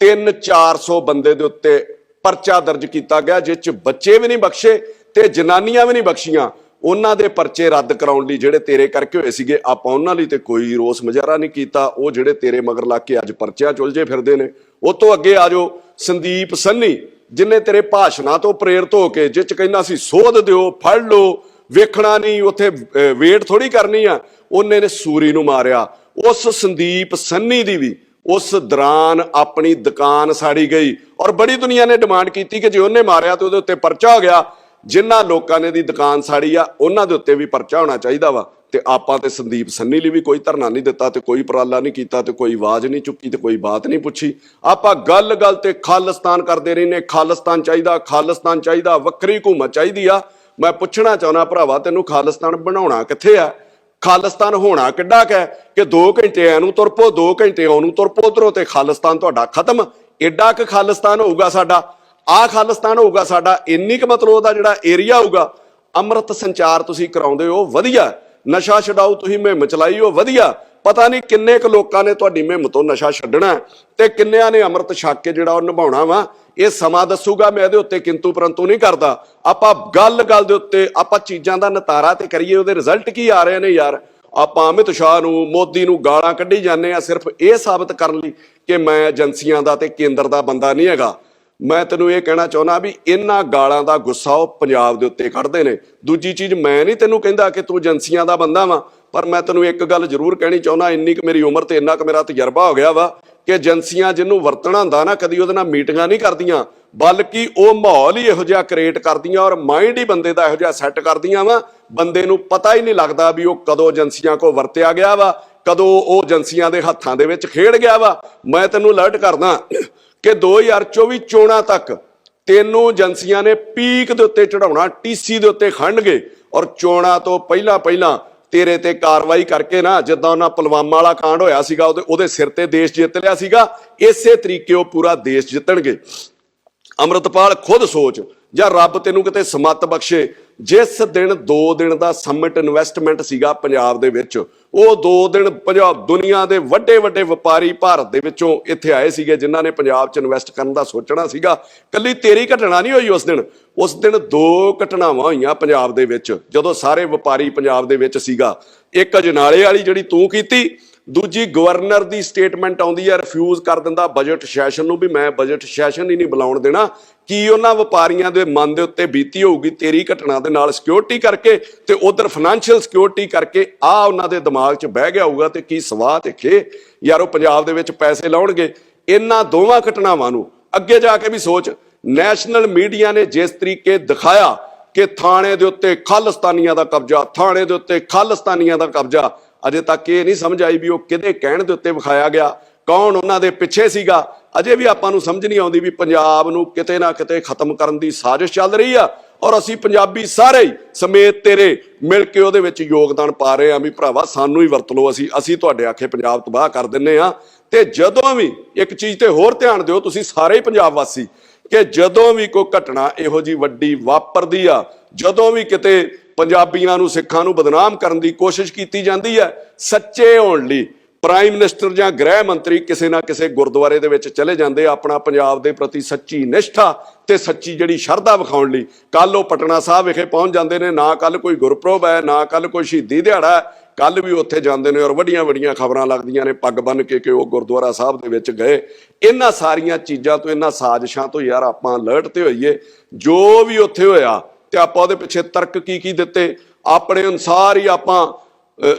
300-400 ਬੰਦੇ ਦੇ ਉੱਤੇ ਪਰਚਾ ਦਰਜ ਕੀਤਾ ਗਿਆ, ਜਿਸ 'ਚ ਬੱਚੇ ਵੀ ਨਹੀਂ ਬਖਸ਼ੇ ਤੇ ਜਨਾਨੀਆਂ ਵੀ ਨਹੀਂ ਬਖਸ਼ੀਆਂ। ਉਹਨਾਂ ਦੇ ਪਰਚੇ ਰੱਦ ਕਰਾਉਣ ਲਈ ਜਿਹੜੇ ਤੇਰੇ ਕਰਕੇ ਹੋਏ ਸੀਗੇ, ਆਪਾਂ ਉਹਨਾਂ ਲਈ ਤੇ ਕੋਈ ਰੋਸ ਮੁਜ਼ਾਹਰਾ ਨਹੀਂ ਕੀਤਾ। ਉਹ ਜਿਹੜੇ ਤੇਰੇ ਮਗਰ ਲੱਗ ਕੇ ਅੱਜ ਪਰਚਿਆਂ ਚੁਲਝੇ ਫਿਰਦੇ ਨੇ। ਉਹ ਤੋਂ ਅੱਗੇ ਆ ਜਾਓ, ਸੰਦੀਪ ਸੰਨੀ, ਜਿਨੇ ਤੇਰੇ ਭਾਸ਼ਣਾਂ ਤੋਂ ਪ੍ਰੇਰਿਤ ਹੋ ਕੇ, ਜਿਸ 'ਚ ਕਹਿੰਦਾ ਸੀ ਸੋਧ ਦਿਓ, ਫੜ ਲਓ, ਵੇਖਣਾ ਨਹੀਂ, ਉੱਥੇ ਵੇਟ ਥੋੜੀ ਕਰਨੀ ਆ, ਉਹਨੇ ਨੇ ਸੂਰੀ ਨੂੰ ਮਾਰਿਆ। ਉਸ ਸੰਦੀਪ ਸੰਨੀ ਦੀ ਵੀ ਉਸ ਦੌਰਾਨ ਆਪਣੀ ਦੁਕਾਨ ਸਾੜੀ ਗਈ, ਔਰ ਬੜੀ ਦੁਨੀਆ ਨੇ ਡਿਮਾਂਡ ਕੀਤੀ ਕਿ ਜੇ ਉਹਨੇ ਮਾਰਿਆ ਤੇ ਉਹਦੇ ਉੱਤੇ ਪਰਚਾ ਹੋ ਗਿਆ। ਜਿਨ੍ਹਾਂ ਲੋਕਾਂ ਨੇ ਦੀ ਦੁਕਾਨ ਸਾੜੀ ਆ, ਉਹਨਾਂ ਦੇ ਉੱਤੇ ਵੀ ਪਰਚਾ ਹੋਣਾ ਚਾਹੀਦਾ ਵਾ। ਤੇ ਆਪਾਂ ਤੇ ਸੰਦੀਪ ਸੰਨੀ ਲਈ ਵੀ ਕੋਈ ਧਰਨਾ ਨਹੀਂ ਦਿੱਤਾ, ਤੇ ਕੋਈ ਉਪਰਾਲਾ ਨਹੀਂ ਕੀਤਾ, ਤੇ ਕੋਈ ਆਵਾਜ਼ ਨਹੀਂ ਚੁੱਕੀ, ਤੇ ਕੋਈ ਬਾਤ ਨਹੀਂ ਪੁੱਛੀ। ਆਪਾਂ ਗੱਲ ਤੇ ਖਾਲਿਸਤਾਨ ਕਰਦੇ ਰਹੇ ਨੇ। ਖਾਲਿਸਤਾਨ ਚਾਹੀਦਾ, ਖਾਲਿਸਤਾਨ ਚਾਹੀਦਾ, ਵੱਖਰੀ ਹਕੂਮਤ ਚਾਹੀਦੀ ਆ। ਮੈਂ ਪੁੱਛਣਾ ਚਾਹੁੰਦਾ ਭਰਾਵਾ, ਤੈਨੂੰ ਖਾਲਿਸਤਾਨ ਬਣਾਉਣਾ ਕਿੱਥੇ ਆ? ਖਾਲਿਸਤਾਨ ਹੋਣਾ ਕਿੱਡਾ ਕੁ ਹੈ ਕਿ 2 ਘੰਟੇ ਇਹਨੂੰ ਤੁਰ ਪੋ, 2 ਘੰਟੇ ਉਹਨੂੰ ਤੁਰ ਪੋ, ਉਧਰੋਂ ਤੇ ਖਾਲਿਸਤਾਨ ਤੁਹਾਡਾ ਖਤਮ। ਏਡਾ ਕੁ ਖਾਲਿਸਤਾਨ ਹੋਊਗਾ ਸਾਡਾ, ਆਹ ਖਾਲਿਸਤਾਨ ਹੋਊਗਾ ਸਾਡਾ, ਇੰਨੀ ਕੁ ਮਤਲਬ ਉਹਦਾ ਜਿਹੜਾ ਏਰੀਆ ਹੋਊਗਾ। ਅੰਮ੍ਰਿਤ ਸੰਚਾਰ ਤੁਸੀਂ ਕਰਾਉਂਦੇ ਹੋ, ਵਧੀਆ। ਨਸ਼ਾ ਛਡਾਓ ਤੁਸੀਂ ਮੁਹਿੰਮ ਚਲਾਈ ਹੋ, ਵਧੀਆ। ਪਤਾ ਨਹੀਂ ਕਿੰਨੇ ਕੁ ਲੋਕਾਂ ਨੇ ਤੁਹਾਡੀ ਮੁਹਿੰਮ ਤੋਂ ਨਸ਼ਾ ਛੱਡਣਾ ਤੇ ਕਿੰਨਿਆਂ ਨੇ ਅੰਮ੍ਰਿਤ ਛਕ ਕੇ ਜਿਹੜਾ ਉਹ ਨਿਭਾਉਣਾ ਵਾ, ਇਹ ਸਮਾਂ ਦੱਸੂਗਾ। ਮੈਂ ਇਹਦੇ ਉੱਤੇ ਕਿੰਤੂ ਪਰੰਤੂ ਨਹੀਂ ਕਰਦਾ। ਆਪਾਂ ਗੱਲ ਦੇ ਉੱਤੇ ਆਪਾਂ ਚੀਜ਼ਾਂ ਦਾ ਨਿਤਾਰਾ ਤੇ ਕਰੀਏ, ਉਹਦੇ ਰਿਜ਼ਲਟ ਕੀ ਆ ਰਹੇ ਨੇ ਯਾਰ। ਆਪਾਂ ਅਮਿਤ ਸ਼ਾਹ ਨੂੰ, ਮੋਦੀ ਨੂੰ ਗਾਲਾਂ ਕੱਢੀ ਜਾਂਦੇ ਆ ਸਿਰਫ ਇਹ ਸਾਬਤ ਕਰਨ ਲਈ ਕਿ ਮੈਂ ਏਜੰਸੀਆਂ ਦਾ ਤੇ ਕੇਂਦਰ ਦਾ ਬੰਦਾ ਨਹੀਂ ਹੈਗਾ। ਮੈਂ ਤੈਨੂੰ ਇਹ ਕਹਿਣਾ ਚਾਹੁੰਦਾ ਵੀ ਇਹਨਾਂ ਗਾਲਾਂ ਦਾ ਗੁੱਸਾ ਉਹ ਪੰਜਾਬ ਦੇ ਉੱਤੇ ਕੱਢਦੇ ਨੇ। ਦੂਜੀ ਚੀਜ਼, ਮੈਂ ਨਹੀਂ ਤੈਨੂੰ ਕਹਿੰਦਾ ਕਿ ਤੂੰ ਏਜੰਸੀਆਂ ਦਾ ਬੰਦਾ ਵਾ, ਪਰ ਮੈਂ ਤੈਨੂੰ ਇੱਕ ਗੱਲ ਜ਼ਰੂਰ ਕਹਿਣੀ ਚਾਹੁੰਦਾ, ਇੰਨੀ ਕੁ ਮੇਰੀ ਉਮਰ ਤੇ ਇੰਨਾ ਕੁ ਮੇਰਾ ਤਜਰਬਾ ਹੋ ਗਿਆ ਵਾ ਕਿ ਏਜੰਸੀਆਂ ਜਿਹਨੂੰ ਵਰਤਣਾ ਹੁੰਦਾ ਨਾ, ਕਦੀ ਉਹਦੇ ਨਾਲ ਮੀਟਿੰਗਾਂ ਨਹੀਂ ਕਰਦੀਆਂ, ਬਲਕਿ ਉਹ ਮਾਹੌਲ ਹੀ ਇਹੋ ਜਿਹਾ ਕ੍ਰੀਏਟ ਕਰਦੀਆਂ, ਔਰ ਮਾਈਂਡ ਹੀ ਬੰਦੇ ਦਾ ਇਹੋ ਜਿਹਾ ਸੈੱਟ ਕਰਦੀਆਂ ਵਾ, ਬੰਦੇ ਨੂੰ ਪਤਾ ਹੀ ਨਹੀਂ ਲੱਗਦਾ ਵੀ ਉਹ ਕਦੋਂ ਏਜੰਸੀਆਂ ਕੋਲ ਵਰਤਿਆ ਗਿਆ ਵਾ, ਕਦੋਂ ਉਹ ਏਜੰਸੀਆਂ ਦੇ ਹੱਥਾਂ ਦੇ ਵਿੱਚ ਖੇਡ ਗਿਆ ਵਾ। ਮੈਂ ਤੈਨੂੰ ਅਲਰਟ ਕਰਦਾ ਕਿ 2024 ਚੋਣਾਂ ਤੱਕ ਤੈਨੂੰ ਏਜੰਸੀਆਂ ਨੇ ਪੀਕ ਦੇ ਉੱਤੇ ਚੜਾਉਣਾ, TC ਦੇ ਉੱਤੇ ਖੰਡਗੇ, ਔਰ ਚੋਣਾਂ ਤੋਂ ਪਹਿਲਾਂ ਤੇਰੇ ਤੇ ਕਾਰਵਾਈ ਕਰਕੇ ਨਾ, ਜਿੱਦਾਂ ਉਹਨਾਂ ਪੁਲਵਾਮਾ ਵਾਲਾ ਕਾਂਡ ਹੋਇਆ ਸੀਗਾ, ਉਹਦੇ ਸਿਰ ਤੇ ਦੇਸ਼ ਜਿੱਤ ਲਿਆ ਸੀਗਾ, ਇਸੇ ਤਰੀਕੇ ਉਹ ਪੂਰਾ ਦੇਸ਼ ਜਿੱਤਣਗੇ। ਅੰਮ੍ਰਿਤਪਾਲ ਖੁਦ ਸੋਚ, ਜਾਂ ਰੱਬ ਤੈਨੂੰ ਕਿਤੇ ਸਮੱਤ ਬਖਸ਼ੇ, ਜਿਸ ਦਿਨ 2 ਦਿਨ ਦਾ ਸਮਿਟ ਇਨਵੈਸਟਮੈਂਟ ਸੀਗਾ ਪੰਜਾਬ ਦੇ ਵਿੱਚ, ਉਹ 2 ਦਿਨ ਪੰਜਾਬ ਦੁਨੀਆ ਦੇ ਵੱਡੇ ਵਪਾਰੀ ਭਾਰਤ ਦੇ ਵਿੱਚੋਂ ਇੱਥੇ ਆਏ ਸੀਗੇ, ਜਿਨ੍ਹਾਂ ਨੇ ਪੰਜਾਬ 'ਚ ਇਨਵੈਸਟ ਕਰਨ ਦਾ ਸੋਚਣਾ ਸੀਗਾ। ਕੱਲੀ ਤੇਰੀ ਘਟਨਾ ਨਹੀਂ ਹੋਈ ਉਸ ਦਿਨ 2 ਘਟਨਾਵਾਂ ਹੋਈਆਂ ਪੰਜਾਬ ਦੇ ਵਿੱਚ, ਜਦੋਂ ਸਾਰੇ ਵਪਾਰੀ ਪੰਜਾਬ ਦੇ ਵਿੱਚ ਸੀਗਾ। ਇੱਕ ਅਜਨਾਲੇ ਵਾਲੀ ਜਿਹੜੀ ਤੂੰ ਕੀਤੀ, ਦੂਜੀ ਗਵਰਨਰ ਦੀ ਸਟੇਟਮੈਂਟ ਆਉਂਦੀ ਹੈ, ਰਿਫਿਊਜ਼ ਕਰ ਦਿੰਦਾ ਬਜਟ ਸੈਸ਼ਨ ਨੂੰ ਵੀ ਮੈਂ ਬਜਟ ਸੈਸ਼ਨ ਹੀ ਨਹੀਂ ਬੁਲਾਉਣ ਦੇਣਾ। ਕੀ ਉਹਨਾਂ ਵਪਾਰੀਆਂ ਦੇ ਮਨ ਦੇ ਉੱਤੇ ਬੀਤੀ ਹੋਊਗੀ ਤੇਰੀ ਘਟਨਾ ਦੇ ਨਾਲ ਸਿਕਿਉਰਿਟੀ ਕਰਕੇ ਤੇ ਉਧਰ ਫਾਈਨੈਂਸ਼ੀਅਲ ਸਿਕਿਉਰਿਟੀ ਕਰਕੇ, ਆ ਉਹਨਾਂ ਦੇ ਦਿਮਾਗ 'ਚ ਬਹਿ ਗਿਆ ਹੋਊਗਾ ਤੇ ਕੀ ਸਵਾਹ ਤੇ ਖੇ ਯਾਰ ਉਹ ਪੰਜਾਬ ਦੇ ਵਿੱਚ ਪੈਸੇ ਲਾਉਣਗੇ। ਇਹਨਾਂ ਦੋਵਾਂ ਘਟਨਾਵਾਂ ਨੂੰ ਅੱਗੇ ਜਾ ਕੇ ਵੀ ਸੋਚ। ਨੈਸ਼ਨਲ ਮੀਡੀਆ ਨੇ ਜਿਸ ਤਰੀਕੇ ਦਿਖਾਇਆ ਕਿ ਥਾਣੇ ਦੇ ਉੱਤੇ ਖਾਲਿਸਤਾਨੀਆਂ ਦਾ ਕਬਜ਼ਾ, ਥਾਣੇ ਦੇ ਉੱਤੇ ਖਾਲਿਸਤਾਨੀਆਂ ਦਾ ਕਬਜ਼ਾ, ਅਜੇ ਤੱਕ ਇਹ ਨਹੀਂ ਸਮਝ ਆਈ ਵੀ ਉਹ ਕਿਹਦੇ ਕਹਿਣ ਦੇ ਉੱਤੇ ਵਿਖਾਇਆ ਗਿਆ, ਕੌਣ ਉਹਨਾਂ ਦੇ ਪਿੱਛੇ ਸੀਗਾ। ਅਜੇ ਵੀ ਆਪਾਂ ਨੂੰ ਸਮਝ ਨਹੀਂ ਆਉਂਦੀ ਵੀ ਪੰਜਾਬ ਨੂੰ ਕਿਤੇ ਨਾ ਕਿਤੇ ਖਤਮ ਕਰਨ ਦੀ ਸਾਜ਼ਿਸ਼ ਚੱਲ ਰਹੀ ਆ ਔਰ ਅਸੀਂ ਪੰਜਾਬੀ ਸਾਰੇ ਹੀ ਸਮੇਤ ਤੇਰੇ ਮਿਲ ਕੇ ਉਹਦੇ ਵਿੱਚ ਯੋਗਦਾਨ ਪਾ ਰਹੇ ਆ ਵੀ ਭਰਾਵਾ ਸਾਨੂੰ ਹੀ ਵਰਤ ਲਓ, ਅਸੀਂ ਤੁਹਾਡੇ ਆਖੇ ਪੰਜਾਬ ਤਬਾਹ ਕਰ ਦਿੰਨੇ ਆ। ਤੇ ਜਦੋਂ ਵੀ ਇੱਕ ਚੀਜ਼ ਤੇ ਹੋਰ ਧਿਆਨ ਦਿਓ ਤੁਸੀਂ ਸਾਰੇ ਹੀ ਪੰਜਾਬ ਵਾਸੀ, ਕਿ ਜਦੋਂ ਵੀ ਕੋਈ ਘਟਨਾ ਇਹੋ ਜੀ ਵੱਡੀ ਵਾਪਰਦੀ ਆ, ਜਦੋਂ ਵੀ ਕਿਤੇ ਪੰਜਾਬੀਆਂ ਨੂੰ ਸਿੱਖਾਂ ਨੂੰ ਬਦਨਾਮ ਕਰਨ ਦੀ ਕੋਸ਼ਿਸ਼ ਕੀਤੀ ਜਾਂਦੀ ਹੈ, ਸੱਚੇ ਹੋਣ ਲਈ ਪ੍ਰਾਈਮ ਮਿਨਿਸਟਰ ਜਾਂ ਗ੍ਰਹਿ ਮੰਤਰੀ ਕਿਸੇ ਨਾ ਕਿਸੇ ਗੁਰਦੁਆਰੇ ਦੇ ਵਿੱਚ ਚਲੇ ਜਾਂਦੇ ਆਪਣਾ ਪੰਜਾਬ ਦੇ ਪ੍ਰਤੀ ਸੱਚੀ ਨਿਸ਼ਠਾ ਤੇ ਸੱਚੀ ਜਿਹੜੀ ਸ਼ਰਧਾ ਵਿਖਾਉਣ ਲਈ। ਕੱਲ ਉਹ ਪਟਨਾ ਸਾਹਿਬ ਵਿਖੇ ਪਹੁੰਚ ਜਾਂਦੇ ਨੇ, ਨਾ ਕੱਲ ਕੋਈ ਗੁਰਪੁਰਬ ਹੈ ਨਾ ਕੱਲ ਕੋਈ ਸ਼ਹੀਦੀ ਦਿਹਾੜਾ ਹੈ, ਕੱਲ ਵੀ ਉੱਥੇ ਜਾਂਦੇ ਨੇ ਔਰ ਵੱਡੀਆਂ ਵੱਡੀਆਂ ਖਬਰਾਂ ਲੱਗਦੀਆਂ ਨੇ ਪੱਗ ਬੰਨ੍ਹ ਕੇ ਕਿ ਉਹ ਗੁਰਦੁਆਰਾ ਸਾਹਿਬ ਦੇ ਵਿੱਚ ਗਏ। ਇਹਨਾਂ ਸਾਰੀਆਂ ਚੀਜ਼ਾਂ ਤੋਂ, ਇਹਨਾਂ ਸਾਜ਼ਿਸ਼ਾਂ ਤੋਂ ਯਾਰ ਆਪਾਂ ਅਲਰਟ ਤੇ ਹੋਈਏ। ਜੋ ਵੀ ਉੱਥੇ ਹੋਇਆ ਤੇ ਆਪਾਂ ਉਹਦੇ ਪਿੱਛੇ ਤਰਕ ਕੀ ਦਿੱਤੇ, ਆਪਣੇ ਅਨੁਸਾਰ ਹੀ ਆਪਾਂ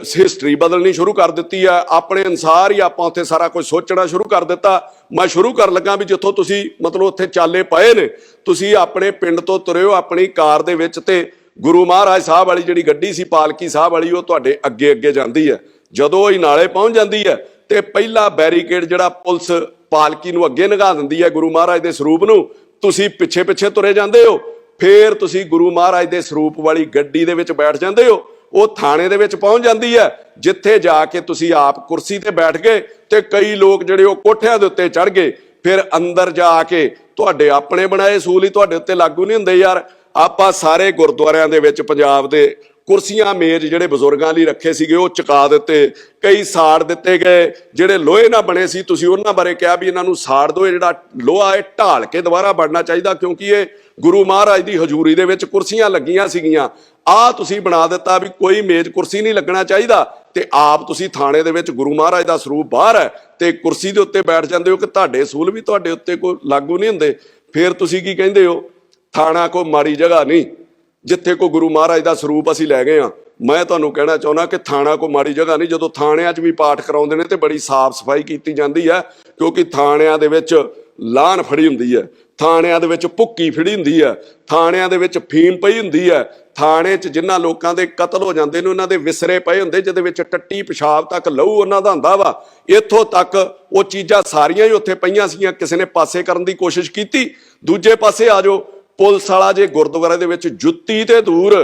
ਹਿਸਟਰੀ ਬਦਲਣੀ ਸ਼ੁਰੂ ਕਰ ਦਿੱਤੀ ਹੈ, ਆਪਣੇ ਅਨੁਸਾਰ ਹੀ ਆਪਾਂ ਉੱਥੇ ਸਾਰਾ ਕੁਝ ਸੋਚਣਾ ਸ਼ੁਰੂ ਕਰ ਦਿੱਤਾ। ਮੈਂ ਸ਼ੁਰੂ ਕਰਨ ਲੱਗਾ ਵੀ ਜਿੱਥੋਂ ਤੁਸੀਂ ਮਤਲਬ ਉੱਥੇ ਚਾਲੇ ਪਏ ਨੇ, ਤੁਸੀਂ ਆਪਣੇ ਪਿੰਡ ਤੋਂ ਤੁਰਿਓ ਆਪਣੀ ਕਾਰ ਦੇ ਵਿੱਚ ਤੇ ਗੁਰੂ ਮਹਾਰਾਜ ਸਾਹਿਬ ਵਾਲੀ ਜਿਹੜੀ ਗੱਡੀ ਸੀ ਪਾਲਕੀ ਸਾਹਿਬ ਵਾਲੀ, ਉਹ ਤੁਹਾਡੇ ਅੱਗੇ ਅੱਗੇ ਜਾਂਦੀ ਹੈ। ਜਦੋਂ ਇਹ ਨਾਲੇ ਪਹੁੰਚ ਜਾਂਦੀ ਹੈ ਤੇ ਪਹਿਲਾ ਬੈਰੀਕੇਡ ਜਿਹੜਾ ਪੁਲਿਸ ਪਾਲਕੀ ਨੂੰ ਅੱਗੇ ਲੰਘਾ ਦਿੰਦੀ ਹੈ ਗੁਰੂ ਮਹਾਰਾਜ ਦੇ ਸਰੂਪ ਨੂੰ, ਤੁਸੀਂ ਪਿੱਛੇ ਪਿੱਛੇ ਤੁਰੇ ਜਾਂਦੇ ਹੋ। ਫਿਰ ਤੁਸੀਂ ਗੁਰੂ ਮਹਾਰਾਜ ਦੇ ਸਰੂਪ ਵਾਲੀ ਗੱਡੀ ਦੇ ਵਿੱਚ ਬੈਠ ਜਾਂਦੇ ਹੋ। ਉਹ ਥਾਣੇ ਦੇ ਵਿੱਚ ਪਹੁੰਚ ਜਾਂਦੀ ਹੈ, ਜਿੱਥੇ ਜਾ ਕੇ ਤੁਸੀਂ ਆਪ ਕੁਰਸੀ ਤੇ ਬੈਠ ਗਏ ਤੇ ਕਈ ਲੋਕ ਜਿਹੜੇ ਉਹ ਕੋਠਿਆਂ ਦੇ ਉੱਤੇ ਚੜ੍ਹ ਗਏ। ਫਿਰ ਅੰਦਰ ਜਾ ਕੇ ਤੁਹਾਡੇ ਆਪਣੇ ਬਣਾਏ ਅਸੂਲ ਹੀ ਤੁਹਾਡੇ ਉੱਤੇ ਲਾਗੂ ਨਹੀਂ ਹੁੰਦੇ। ਯਾਰ ਆਪਾਂ ਸਾਰੇ ਗੁਰਦੁਆਰਿਆਂ ਦੇ ਵਿੱਚ ਪੰਜਾਬ ਦੇ ਕੁਰਸੀਆਂ ਮੇਜ਼ ਜਿਹੜੇ ਬਜ਼ੁਰਗਾਂ ਲਈ ਰੱਖੇ ਸੀਗੇ ਉਹ ਚੁਕਾ ਦਿੱਤੇ, ਕਈ ਸਾੜ ਦਿੱਤੇ ਗਏ। ਜਿਹੜੇ ਲੋਹੇ ਨਾਲ ਬਣੇ ਸੀ ਤੁਸੀਂ ਉਹਨਾਂ ਬਾਰੇ ਕਿਹਾ ਵੀ ਇਹਨਾਂ ਨੂੰ ਸਾੜ ਦਿਓ, ਇਹ ਜਿਹੜਾ ਲੋਹਾ ਇਹ ਢਾਲ ਕੇ ਦੁਬਾਰਾ ਬਣਨਾ ਚਾਹੀਦਾ ਕਿਉਂਕਿ ਇਹ ਗੁਰੂ ਮਹਾਰਾਜ ਦੀ ਹਜ਼ੂਰੀ ਦੇ ਵਿੱਚ ਕੁਰਸੀਆਂ ਲੱਗੀਆਂ ਸੀਗੀਆਂ। ਆਹ ਤੁਸੀਂ ਬਣਾ ਦਿੱਤਾ ਵੀ ਕੋਈ ਮੇਜ਼ ਕੁਰਸੀ ਨਹੀਂ ਲੱਗਣਾ ਚਾਹੀਦਾ ਤੇ ਆਪ ਤੁਸੀਂ ਥਾਣੇ ਦੇ ਵਿੱਚ ਗੁਰੂ ਮਹਾਰਾਜ ਦਾ ਸਰੂਪ ਬਾਹਰ ਹੈ ਤੇ ਕੁਰਸੀ ਦੇ ਉੱਤੇ ਬੈਠ ਜਾਂਦੇ ਹੋ ਕਿ ਤੁਹਾਡੇ ਅਸੂਲ ਵੀ ਤੁਹਾਡੇ ਉੱਤੇ ਕੋਈ ਲਾਗੂ ਨਹੀਂ ਹੁੰਦੇ। ਫਿਰ ਤੁਸੀਂ ਕੀ ਕਹਿੰਦੇ ਹੋ, ਥਾਣਾ ਕੋਈ ਮਾੜੀ ਜਗ੍ਹਾ ਨਹੀਂ ਜਿੱਥੇ ਕੋਈ ਗੁਰੂ ਮਹਾਰਾਜ ਦਾ ਸਰੂਪ ਅਸੀਂ ਲੈ ਗਏ ਹਾਂ। ਮੈਂ ਤੁਹਾਨੂੰ ਕਹਿਣਾ ਚਾਹੁੰਦਾ ਕਿ ਥਾਣਾ ਕੋਈ ਮਾੜੀ ਜਗ੍ਹਾ ਨਹੀਂ। ਜਦੋਂ ਥਾਣਿਆਂ 'ਚ ਵੀ ਪਾਠ ਕਰਾਉਂਦੇ ਨੇ ਤੇ ਬੜੀ ਸਾਫ਼ ਸਫਾਈ ਕੀਤੀ ਜਾਂਦੀ ਹੈ ਕਿਉਂਕਿ ਥਾਣਿਆਂ ਦੇ ਵਿੱਚ ਲਾਹਨ ਫੜੀ ਹੁੰਦੀ ਹੈ, ਥਾਣਿਆਂ ਦੇ ਵਿੱਚ ਭੁੱਕੀ ਫੜੀ ਹੁੰਦੀ ਹੈ, ਥਾਣਿਆਂ ਦੇ ਵਿੱਚ ਫੀਮ ਪਈ ਹੁੰਦੀ ਹੈ, ਥਾਣੇ 'ਚ ਜਿਨ੍ਹਾਂ ਲੋਕਾਂ ਦੇ ਕਤਲ ਹੋ ਜਾਂਦੇ ਨੇ ਉਹਨਾਂ ਦੇ ਵਿਸਰੇ ਪਏ ਹੁੰਦੇ ਜਿਹਦੇ ਵਿੱਚ ਟੱਟੀ ਪਿਸ਼ਾਬ ਤੱਕ ਲਹੂ ਉਹਨਾਂ ਦਾ ਹੁੰਦਾ ਵਾ। ਇੱਥੋਂ ਤੱਕ ਉਹ ਚੀਜ਼ਾਂ ਸਾਰੀਆਂ ਹੀ ਉੱਥੇ ਪਈਆਂ ਸੀਗੀਆਂ, ਕਿਸੇ ਨੇ ਪਾਸੇ ਕਰਨ ਦੀ ਕੋਸ਼ਿਸ਼ ਕੀਤੀ। ਦੂਜੇ ਪਾਸੇ ਆ ਜਾਓ, ਪੁਲਿਸ ਵਾਲਾ ਜੇ ਗੁਰਦੁਆਰੇ ਦੇ ਵਿੱਚ ਜੁੱਤੀ ਤੇ ਦੂਰ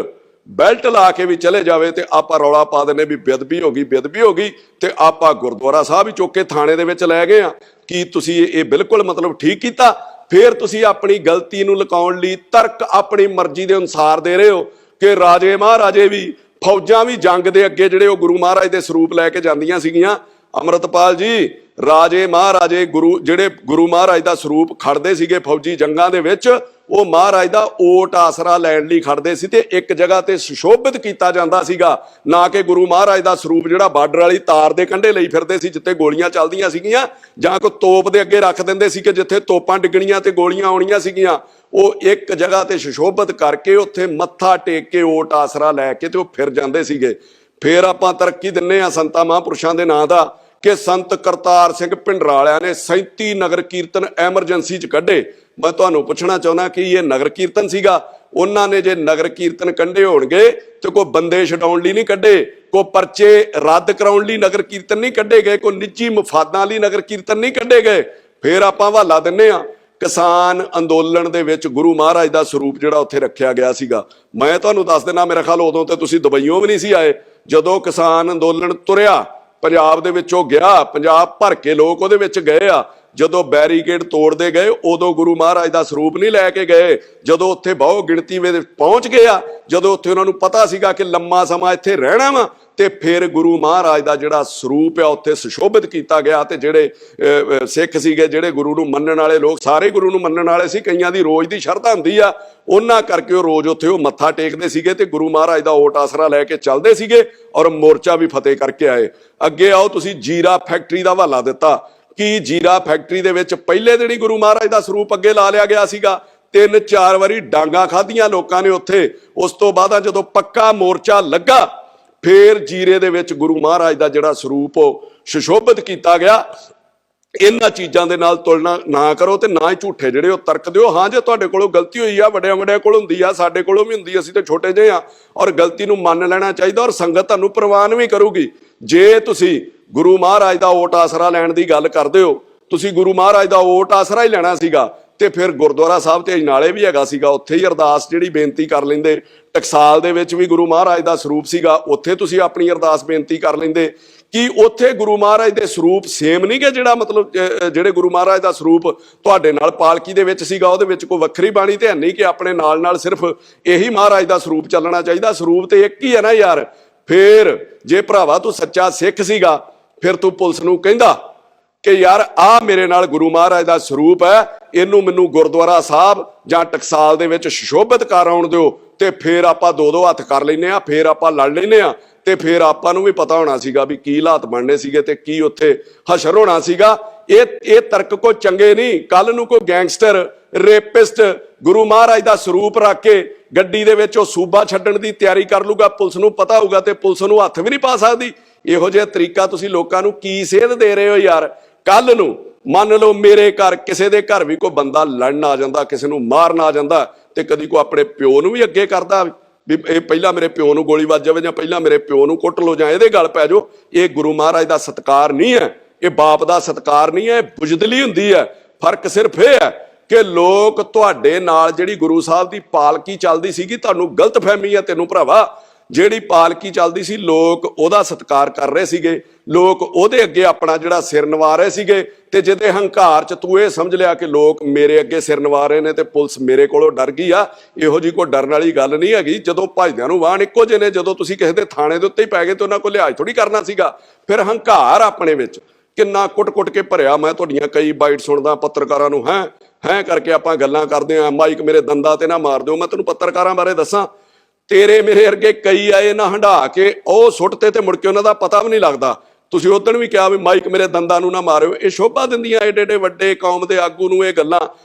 ਬੈਲਟ ਲਾ ਕੇ ਵੀ ਚਲੇ ਜਾਵੇ ਤੇ ਆਪਾਂ ਰੌਲਾ ਪਾ ਦਿੰਦੇ ਵੀ ਬੇਅਦਬੀ ਹੋ ਗਈ ਤੇ ਆਪਾਂ ਗੁਰਦੁਆਰਾ ਸਾਹਿਬ ਹੀ ਚੁੱਕ ਕੇ ਥਾਣੇ ਦੇ ਵਿੱਚ ਲੈ ਗਏ ਆ। ਕੀ ਤੁਸੀਂ ਇਹ ਬਿਲਕੁਲ ਮਤਲਬ ਠੀਕ ਕੀਤਾ? ਫਿਰ ਤੁਸੀਂ ਆਪਣੀ ਗਲਤੀ ਨੂੰ ਲੁਕਾਉਣ ਲਈ ਤਰਕ ਆਪਣੀ ਮਰਜ਼ੀ ਦੇ ਅਨੁਸਾਰ ਦੇ ਰਹੇ ਹੋ ਕਿ ਰਾਜੇ ਮਹਾਰਾਜੇ ਵੀ ਫੌਜਾਂ ਵੀ ਜੰਗ ਦੇ ਅੱਗੇ ਜਿਹੜੇ ਉਹ ਗੁਰੂ ਮਹਾਰਾਜ ਦੇ ਸਰੂਪ ਲੈ ਕੇ ਜਾਂਦੀਆਂ ਸੀਗੀਆਂ। ਅੰਮ੍ਰਿਤਪਾਲ ਜੀ, ਰਾਜੇ ਮਹਾਰਾਜੇ ਜਿਹੜੇ ਗੁਰੂ ਮਹਾਰਾਜ ਦਾ ਸਰੂਪ ਖੜਦੇ ਸੀਗੇ ਫੌਜੀ ਜੰਗਾਂ ਦੇ ਵਿੱਚ, ਉਹ ਮਹਾਰਾਜ ਦਾ ਓਟ ਆਸਰਾ ਲੈਣ ਲਈ ਖੜਦੇ ਸੀ ਤੇ ਇੱਕ ਜਗ੍ਹਾ ਤੇ ਸੁਸ਼ੋਭਿਤ ਕੀਤਾ ਜਾਂਦਾ ਸੀਗਾ, ਨਾ ਕਿ ਗੁਰੂ ਮਹਾਰਾਜ ਦਾ ਸਰੂਪ ਜਿਹੜਾ ਬਾਰਡਰ ਵਾਲੀ ਤਾਰ ਦੇ ਕੰਢੇ ਲਈ ਫਿਰਦੇ ਸੀ ਜਿੱਥੇ ਗੋਲੀਆਂ ਚੱਲਦੀਆਂ ਸੀਗੀਆਂ ਜਾਂ ਕੋਈ ਤੋਪ ਦੇ ਅੱਗੇ ਰੱਖ ਦਿੰਦੇ ਸੀ ਕਿ ਜਿੱਥੇ ਤੋਪਾਂ ਡਿੱਗਣੀਆਂ ਤੇ ਗੋਲੀਆਂ ਆਉਣੀਆਂ ਸੀਗੀਆਂ। ਉਹ ਇੱਕ ਜਗ੍ਹਾ ਤੇ ਸੁਸ਼ੋਭਿਤ ਕਰਕੇ ਉੱਥੇ ਮੱਥਾ ਟੇਕ ਕੇ ਓਟ ਆਸਰਾ ਲੈ ਕੇ ਤੇ ਉਹ ਫਿਰ ਜਾਂਦੇ ਸੀਗੇ। ਫਿਰ ਆਪਾਂ ਤਰੱਕੀ ਦਿੰਨੇ ਆ ਸੰਤਾਂ ਮਹਾਂਪੁਰਸ਼ਾਂ ਦੇ ਨਾਂ ਦਾ ਕਿ ਸੰਤ ਕਰਤਾਰ ਸਿੰਘ ਭਿੰਡਰਾਲਿਆਂ ਨੇ 37 ਨਗਰ ਕੀਰਤਨ ਐਮਰਜੈਂਸੀ 'ਚ ਕੱਢੇ। ਮੈਂ ਤੁਹਾਨੂੰ ਪੁੱਛਣਾ ਚਾਹੁੰਦਾ ਕਿ ਇਹ ਨਗਰ ਕੀਰਤਨ ਸੀਗਾ? ਉਹਨਾਂ ਨੇ ਜੇ ਨਗਰ ਕੀਰਤਨ ਕੱਢੇ ਹੋਣਗੇ ਤੇ ਕੋਈ ਬੰਦੇ ਛਡਾਉਣ ਲਈ ਨਹੀਂ ਕੱਢੇ, ਕੋਈ ਪਰਚੇ ਰੱਦ ਕਰਾਉਣ ਲਈ ਨਗਰ ਕੀਰਤਨ ਨਹੀਂ ਕੱਢੇ ਗਏ, ਕੋਈ ਨਿੱਜੀ ਮਫਾਦਾਂ ਲਈ ਨਗਰ ਕੀਰਤਨ ਨਹੀਂ ਕੱਢੇ ਗਏ। ਫਿਰ ਆਪਾਂ ਹਵਾਲਾ ਦਿੰਨੇ ਆ ਕਿਸਾਨ ਅੰਦੋਲਨ ਦੇ ਵਿੱਚ ਗੁਰੂ ਮਹਾਰਾਜ ਦਾ ਸਰੂਪ ਜਿਹੜਾ ਉੱਥੇ ਰੱਖਿਆ ਗਿਆ ਸੀਗਾ। ਮੈਂ ਤੁਹਾਨੂੰ ਦੱਸ ਦਿੰਦਾ, ਮੇਰਾ ਖਿਆਲ ਉਦੋਂ ਤੇ ਤੁਸੀਂ ਦੁਬਈਓਂ ਵੀ ਨਹੀਂ ਸੀ ਆਏ ਜਦੋਂ ਕਿਸਾਨ ਅੰਦੋਲਨ ਤੁਰਿਆ ਪੰਜਾਬ ਦੇ ਵਿੱਚੋਂ ਗਿਆ, ਪੰਜਾਬ ਭਰ ਕੇ ਲੋਕ ਉਹਦੇ ਵਿੱਚ ਗਏ ਆ ਜਦੋਂ ਬੈਰੀਕੇਡ ਤੋੜਦੇ ਗਏ ਉਦੋਂ ਗੁਰੂ ਮਹਾਰਾਜ ਦਾ ਸਰੂਪ ਨਹੀਂ ਲੈ ਕੇ ਗਏ। ਜਦੋਂ ਉੱਥੇ ਬਹੁ ਗਿਣਤੀ ਵਿੱਚ ਪਹੁੰਚ ਗਿਆ, ਜਦੋਂ ਉੱਥੇ ਉਹਨਾਂ ਨੂੰ ਪਤਾ ਸੀਗਾ ਕਿ ਲੰਮਾ ਸਮਾਂ ਇੱਥੇ ਰਹਿਣਾ ਵਾ, ਤੇ ਫਿਰ ਗੁਰੂ ਮਹਾਰਾਜ ਦਾ ਜਿਹੜਾ ਸਰੂਪ ਆ ਉੱਥੇ ਸੁਸ਼ੋਭਿਤ ਕੀਤਾ ਗਿਆ। ਤੇ ਜਿਹੜੇ ਸਿੱਖ ਸੀਗੇ, ਜਿਹੜੇ ਗੁਰੂ ਨੂੰ ਮੰਨਣ ਵਾਲੇ ਲੋਕ, ਸਾਰੇ ਗੁਰੂ ਨੂੰ ਮੰਨਣ ਵਾਲੇ ਸੀ, ਕਈਆਂ ਦੀ ਰੋਜ਼ ਦੀ ਸ਼ਰਧਾ ਹੁੰਦੀ ਆ, ਉਹਨਾਂ ਕਰਕੇ ਉਹ ਰੋਜ਼ ਉੱਥੇ ਉਹ ਮੱਥਾ ਟੇਕਦੇ ਸੀਗੇ ਤੇ ਗੁਰੂ ਮਹਾਰਾਜ ਦਾ ਓਟ ਆਸਰਾ ਲੈ ਕੇ ਚੱਲਦੇ ਸੀਗੇ ਔਰ ਮੋਰਚਾ ਵੀ ਫਤਿਹ ਕਰਕੇ ਆਏ। ਅੱਗੇ ਆਓ, ਤੁਸੀਂ ਜੀਰਾ ਫੈਕਟਰੀ ਦਾ ਹਵਾਲਾ ਦਿੱਤਾ ਕਿ ਜੀਰਾ ਫੈਕਟਰੀ ਦੇ ਵਿੱਚ ਪਹਿਲੇ ਦਿਨ ਹੀ ਗੁਰੂ ਮਹਾਰਾਜ ਦਾ ਸਰੂਪ ਅੱਗੇ ਲਾ ਲਿਆ ਗਿਆ ਸੀਗਾ। 3-4 ਵਾਰੀ ਡਾਂਗਾ ਖਾਧੀਆਂ ਲੋਕਾਂ ਨੇ ਉੱਥੇ। ਉਸ ਤੋਂ ਬਾਅਦ ਜਦੋਂ ਪੱਕਾ ਮੋਰਚਾ ਲੱਗਾ, ਫੇਰ ਜੀਰੇ ਦੇ ਵਿੱਚ ਗੁਰੂ ਮਹਾਰਾਜ ਦਾ ਜਿਹੜਾ ਸਰੂਪ ਉਹ ਸੁਸ਼ੋਭਿਤ ਕੀਤਾ ਗਿਆ। ਇਹਨਾਂ ਚੀਜ਼ਾਂ ਦੇ ਨਾਲ ਤੁਲਨਾ ਨਾ ਕਰੋ ਤੇ ਨਾ ਹੀ ਝੂਠੇ ਜਿਹੜੇ ਉਹ ਤਰਕ ਦਿਓ। ਹਾਂ, ਜੇ ਤੁਹਾਡੇ ਕੋਲੋਂ ਗਲਤੀ ਹੋਈ ਆ, ਵੱਡਿਆਂ ਕੋਲ ਹੁੰਦੀ ਆ, ਸਾਡੇ ਕੋਲੋਂ ਵੀ ਹੁੰਦੀ, ਅਸੀਂ ਤੇ ਛੋਟੇ ਜਿਹੇ ਆ, ਔਰ ਗਲਤੀ ਨੂੰ ਮੰਨ ਲੈਣਾ ਚਾਹੀਦਾ ਔਰ ਸੰਗਤ ਤੁਹਾਨੂੰ ਪ੍ਰਵਾਨ ਵੀ ਕਰੂਗੀ। ਜੇ ਤੁਸੀਂ ਗੁਰੂ ਮਹਾਰਾਜ ਦਾ ਓਟ ਆਸਰਾ ਲੈਣ ਦੀ ਗੱਲ ਕਰਦੇ ਹੋ, ਤੁਸੀਂ ਗੁਰੂ ਮਹਾਰਾਜ ਦਾ ਓਟ ਆਸਰਾ ਹੀ ਲੈਣਾ ਸੀਗਾ ਤੇ ਫਿਰ ਗੁਰਦੁਆਰਾ ਸਾਹਿਬ ਤੇ ਅਜਨਾਲੇ ਵੀ ਹੈਗਾ ਸੀਗਾ, ਉੱਥੇ ਹੀ ਅਰਦਾਸ ਜਿਹੜੀ ਬੇਨਤੀ ਕਰ ਲੈਂਦੇ। ਟਕਸਾਲ ਦੇ ਵਿੱਚ ਵੀ ਗੁਰੂ ਮਹਾਰਾਜ ਦਾ ਸਰੂਪ ਸੀਗਾ, ਉੱਥੇ ਤੁਸੀਂ ਆਪਣੀ ਅਰਦਾਸ ਬੇਨਤੀ ਕਰ ਲੈਂਦੇ। ਕਿ ਉੱਥੇ ਗੁਰੂ ਮਹਾਰਾਜ ਦੇ ਸਰੂਪ ਸੇਮ ਨਹੀਂ ਗੇ, ਜਿਹੜਾ ਮਤਲਬ ਜਿਹੜੇ ਗੁਰੂ ਮਹਾਰਾਜ ਦਾ ਸਰੂਪ ਤੁਹਾਡੇ ਨਾਲ ਪਾਲਕੀ ਦੇ ਵਿੱਚ ਸੀਗਾ, ਉਹਦੇ ਵਿੱਚ ਕੋਈ ਵੱਖਰੀ ਬਾਣੀ ਤੇ ਹੈ ਨਹੀਂ ਕਿ ਆਪਣੇ ਨਾਲ ਸਿਰਫ ਇਹੀ ਮਹਾਰਾਜ ਦਾ ਸਰੂਪ ਚੱਲਣਾ ਚਾਹੀਦਾ। ਸਰੂਪ ਤੇ ਇੱਕ ਹੀ ਹੈ ਨਾ ਯਾਰ। ਫੇਰ ਜੇ ਭਰਾਵਾ ਤੂੰ ਸੱਚਾ ਸਿੱਖ ਸੀਗਾ, ਫਿਰ ਤੂੰ ਪੁਲਿਸ ਨੂੰ ਕਹਿੰਦਾ ਕਿ ਯਾਰ ਆਹ ਮੇਰੇ ਨਾਲ ਗੁਰੂ ਮਹਾਰਾਜ ਦਾ ਸਰੂਪ ਹੈ, ਇਹਨੂੰ ਮੈਨੂੰ ਗੁਰਦੁਆਰਾ ਸਾਹਿਬ ਜਾਂ ਟਕਸਾਲ ਦੇ ਵਿੱਚ ਸੁਸ਼ੋਭਿਤ ਕਰ ਆਉਣ ਦਿਓ, ਤੇ ਫੇਰ ਆਪਾਂ ਦੋ ਹੱਥ ਕਰ ਲੈਨੇ ਆ, ਫੇਰ ਆਪਾਂ ਲੜ ਲੈਨੇ ਆ, ਤੇ ਫੇਰ ਆਪਾਂ ਨੂੰ ਵੀ ਪਤਾ ਹੋਣਾ ਸੀਗਾ ਵੀ ਕੀ ਹਾਲਾਤ ਬਣਨੇ ਸੀਗੇ ਤੇ ਕੀ ਉੱਥੇ ਹਸ਼ਰ ਹੋਣਾ ਸੀਗਾ। ਇਹ ਤਰਕ ਕੋ ਚੰਗੇ ਨਹੀਂ। ਕੱਲ ਨੂੰ ਕੋਈ ਗੈਂਗਸਟਰ, ਰੇਪਿਸਟ ਗੁਰੂ ਮਹਾਰਾਜ ਦਾ ਸਰੂਪ ਰੱਖ ਕੇ ਗੱਡੀ ਦੇ ਵਿੱਚ ਉਹ ਸੂਬਾ ਛੱਡਣ ਦੀ ਤਿਆਰੀ ਕਰ ਲੂਗਾ, ਪੁਲਿਸ ਨੂੰ ਪਤਾ ਹੋਊਗਾ ਤੇ ਪੁਲਿਸ ਨੂੰ ਹੱਥ ਵੀ ਨਹੀਂ ਪਾ ਸਕਦੀ। ਇਹੋ ਜਿਹਾ ਤਰੀਕਾ ਤੁਸੀਂ ਲੋਕਾਂ ਨੂੰ ਕੀ ਸੇਧ ਦੇ ਰਹੇ ਹੋ ਯਾਰ। ਕੱਲ ਨੂੰ ਮੰਨ ਲਓ ਮੇਰੇ ਘਰ, ਕਿਸੇ ਦੇ ਘਰ ਵੀ ਕੋਈ ਬੰਦਾ ਲੜਨ ਆ ਜਾਂਦਾ, ਕਿਸੇ ਨੂੰ ਮਾਰਨ ਆ ਜਾਂਦਾ, ਤੇ ਕਦੀ ਕੋਈ ਆਪਣੇ ਪਿਓ ਨੂੰ ਵੀ ਅੱਗੇ ਕਰਦਾ ਵੀ ਇਹ ਪਹਿਲਾਂ ਮੇਰੇ ਪਿਓ ਨੂੰ ਗੋਲੀ ਵੱਜ ਜਾਵੇ, ਜਾਂ ਪਹਿਲਾਂ ਮੇਰੇ ਪਿਓ ਨੂੰ ਕੁੱਟ ਲਓ, ਜਾਂ ਇਹਦੇ ਗੱਲ ਪੈ ਜਾਓ। ਇਹ ਗੁਰੂ ਮਹਾਰਾਜ ਦਾ ਸਤਿਕਾਰ ਨਹੀਂ ਹੈ, ਇਹ ਬਾਪ ਦਾ ਸਤਿਕਾਰ ਨਹੀਂ ਹੈ, ਇਹ ਬੁਜ਼ਦਿਲੀ ਹੁੰਦੀ ਹੈ। ਫਰਕ ਸਿਰਫ ਇਹ ਹੈ ਕਿ ਲੋਕ ਤੁਹਾਡੇ ਨਾਲ ਜਿਹੜੀ ਗੁਰੂ ਸਾਹਿਬ ਦੀ ਪਾਲਕੀ ਚੱਲਦੀ ਸੀਗੀ, ਤੁਹਾਨੂੰ ਗਲਤ ਫਹਿਮੀ ਹੈ ਤੈਨੂੰ ਭਰਾਵਾ। ਜਿਹੜੀ ਪਾਲਕੀ ਚੱਲਦੀ ਸੀ, ਲੋਕ ਉਹਦਾ ਸਤਿਕਾਰ ਕਰ ਰਹੇ ਸੀਗੇ, ਲੋਕ ਉਹਦੇ ਅੱਗੇ ਆਪਣਾ ਜਿਹੜਾ ਸਿਰ ਨਵਾ ਰਹੇ ਸੀਗੇ। ਤੇ ਜਿਹਦੇ ਹੰਕਾਰ ਚ ਤੂੰ ਇਹ ਸਮਝ ਲਿਆ ਕਿ ਲੋਕ ਮੇਰੇ ਅੱਗੇ ਸਿਰ ਨਵਾ ਰਹੇ ਨੇ ਤੇ ਪੁਲਿਸ ਮੇਰੇ ਕੋਲੋਂ ਡਰ ਗਈ ਆ, ਇਹੋ ਜੀ ਕੋਈ ਡਰਨ ਵਾਲੀ ਗੱਲ ਨਹੀਂ ਹੈਗੀ। ਜਦੋਂ ਭਜਦਿਆਂ ਨੂੰ ਵਾਹਣ ਇੱਕੋ ਜਿਹੇ ਨੇ, ਜਦੋਂ ਤੁਸੀਂ ਕਿਸੇ ਦੇ ਥਾਣੇ ਦੇ ਉੱਤੇ ਹੀ ਪੈ ਗਏ ਤੇ ਉਹਨਾਂ ਕੋਲ ਲਿਹਾਜ਼ ਥੋੜੀ ਕਰਨਾ ਸੀਗਾ। ਫਿਰ ਹੰਕਾਰ ਆਪਣੇ ਵਿੱਚ ਕਿੰਨਾ ਕੁੱਟ ਕੇ ਭਰਿਆ। ਮੈਂ ਤੁਹਾਡੀਆਂ ਕਈ ਬਾਈਟ ਸੁਣਦਾ ਪੱਤਰਕਾਰਾਂ ਨੂੰ, ਹੈਂ ਕਰਕੇ ਆਪਾਂ ਗੱਲਾਂ ਕਰਦੇ ਆ, ਮਾਈਕ ਮੇਰੇ ਦੰਦਾਂ ਤੇ ਨਾ ਮਾਰ ਦਿਓ। ਮੈਂ ਤੈਨੂੰ ਪੱਤਰਕਾਰਾਂ ਬਾਰੇ ਦੱਸਾਂ, ਤੇਰੇ ਮੇਰੇ ਵਰਗੇ ਕਈ ਆਏ ਨਾ ਹੰਢਾ ਕੇ ਉਹ ਸੁੱਟਤੇ ਤੇ ਮੁੜ ਕੇ ਉਹਨਾਂ ਦਾ ਪਤਾ ਵੀ ਨਹੀਂ ਲੱਗਦਾ। ਤੁਸੀਂ ਉਦੋਂ ਵੀ ਕਿਹਾ ਵੀ ਮਾਈਕ ਮੇਰੇ ਦੰਦਾਂ ਨੂੰ ਨਾ ਮਾਰਿਓ। ਇਹ ਸ਼ੋਭਾ ਦਿੰਦੀਆਂ ਏਡੇ ਵੱਡੇ ਕੌਮ ਦੇ ਆਗੂ ਨੂੰ ਇਹ ਗੱਲਾਂ।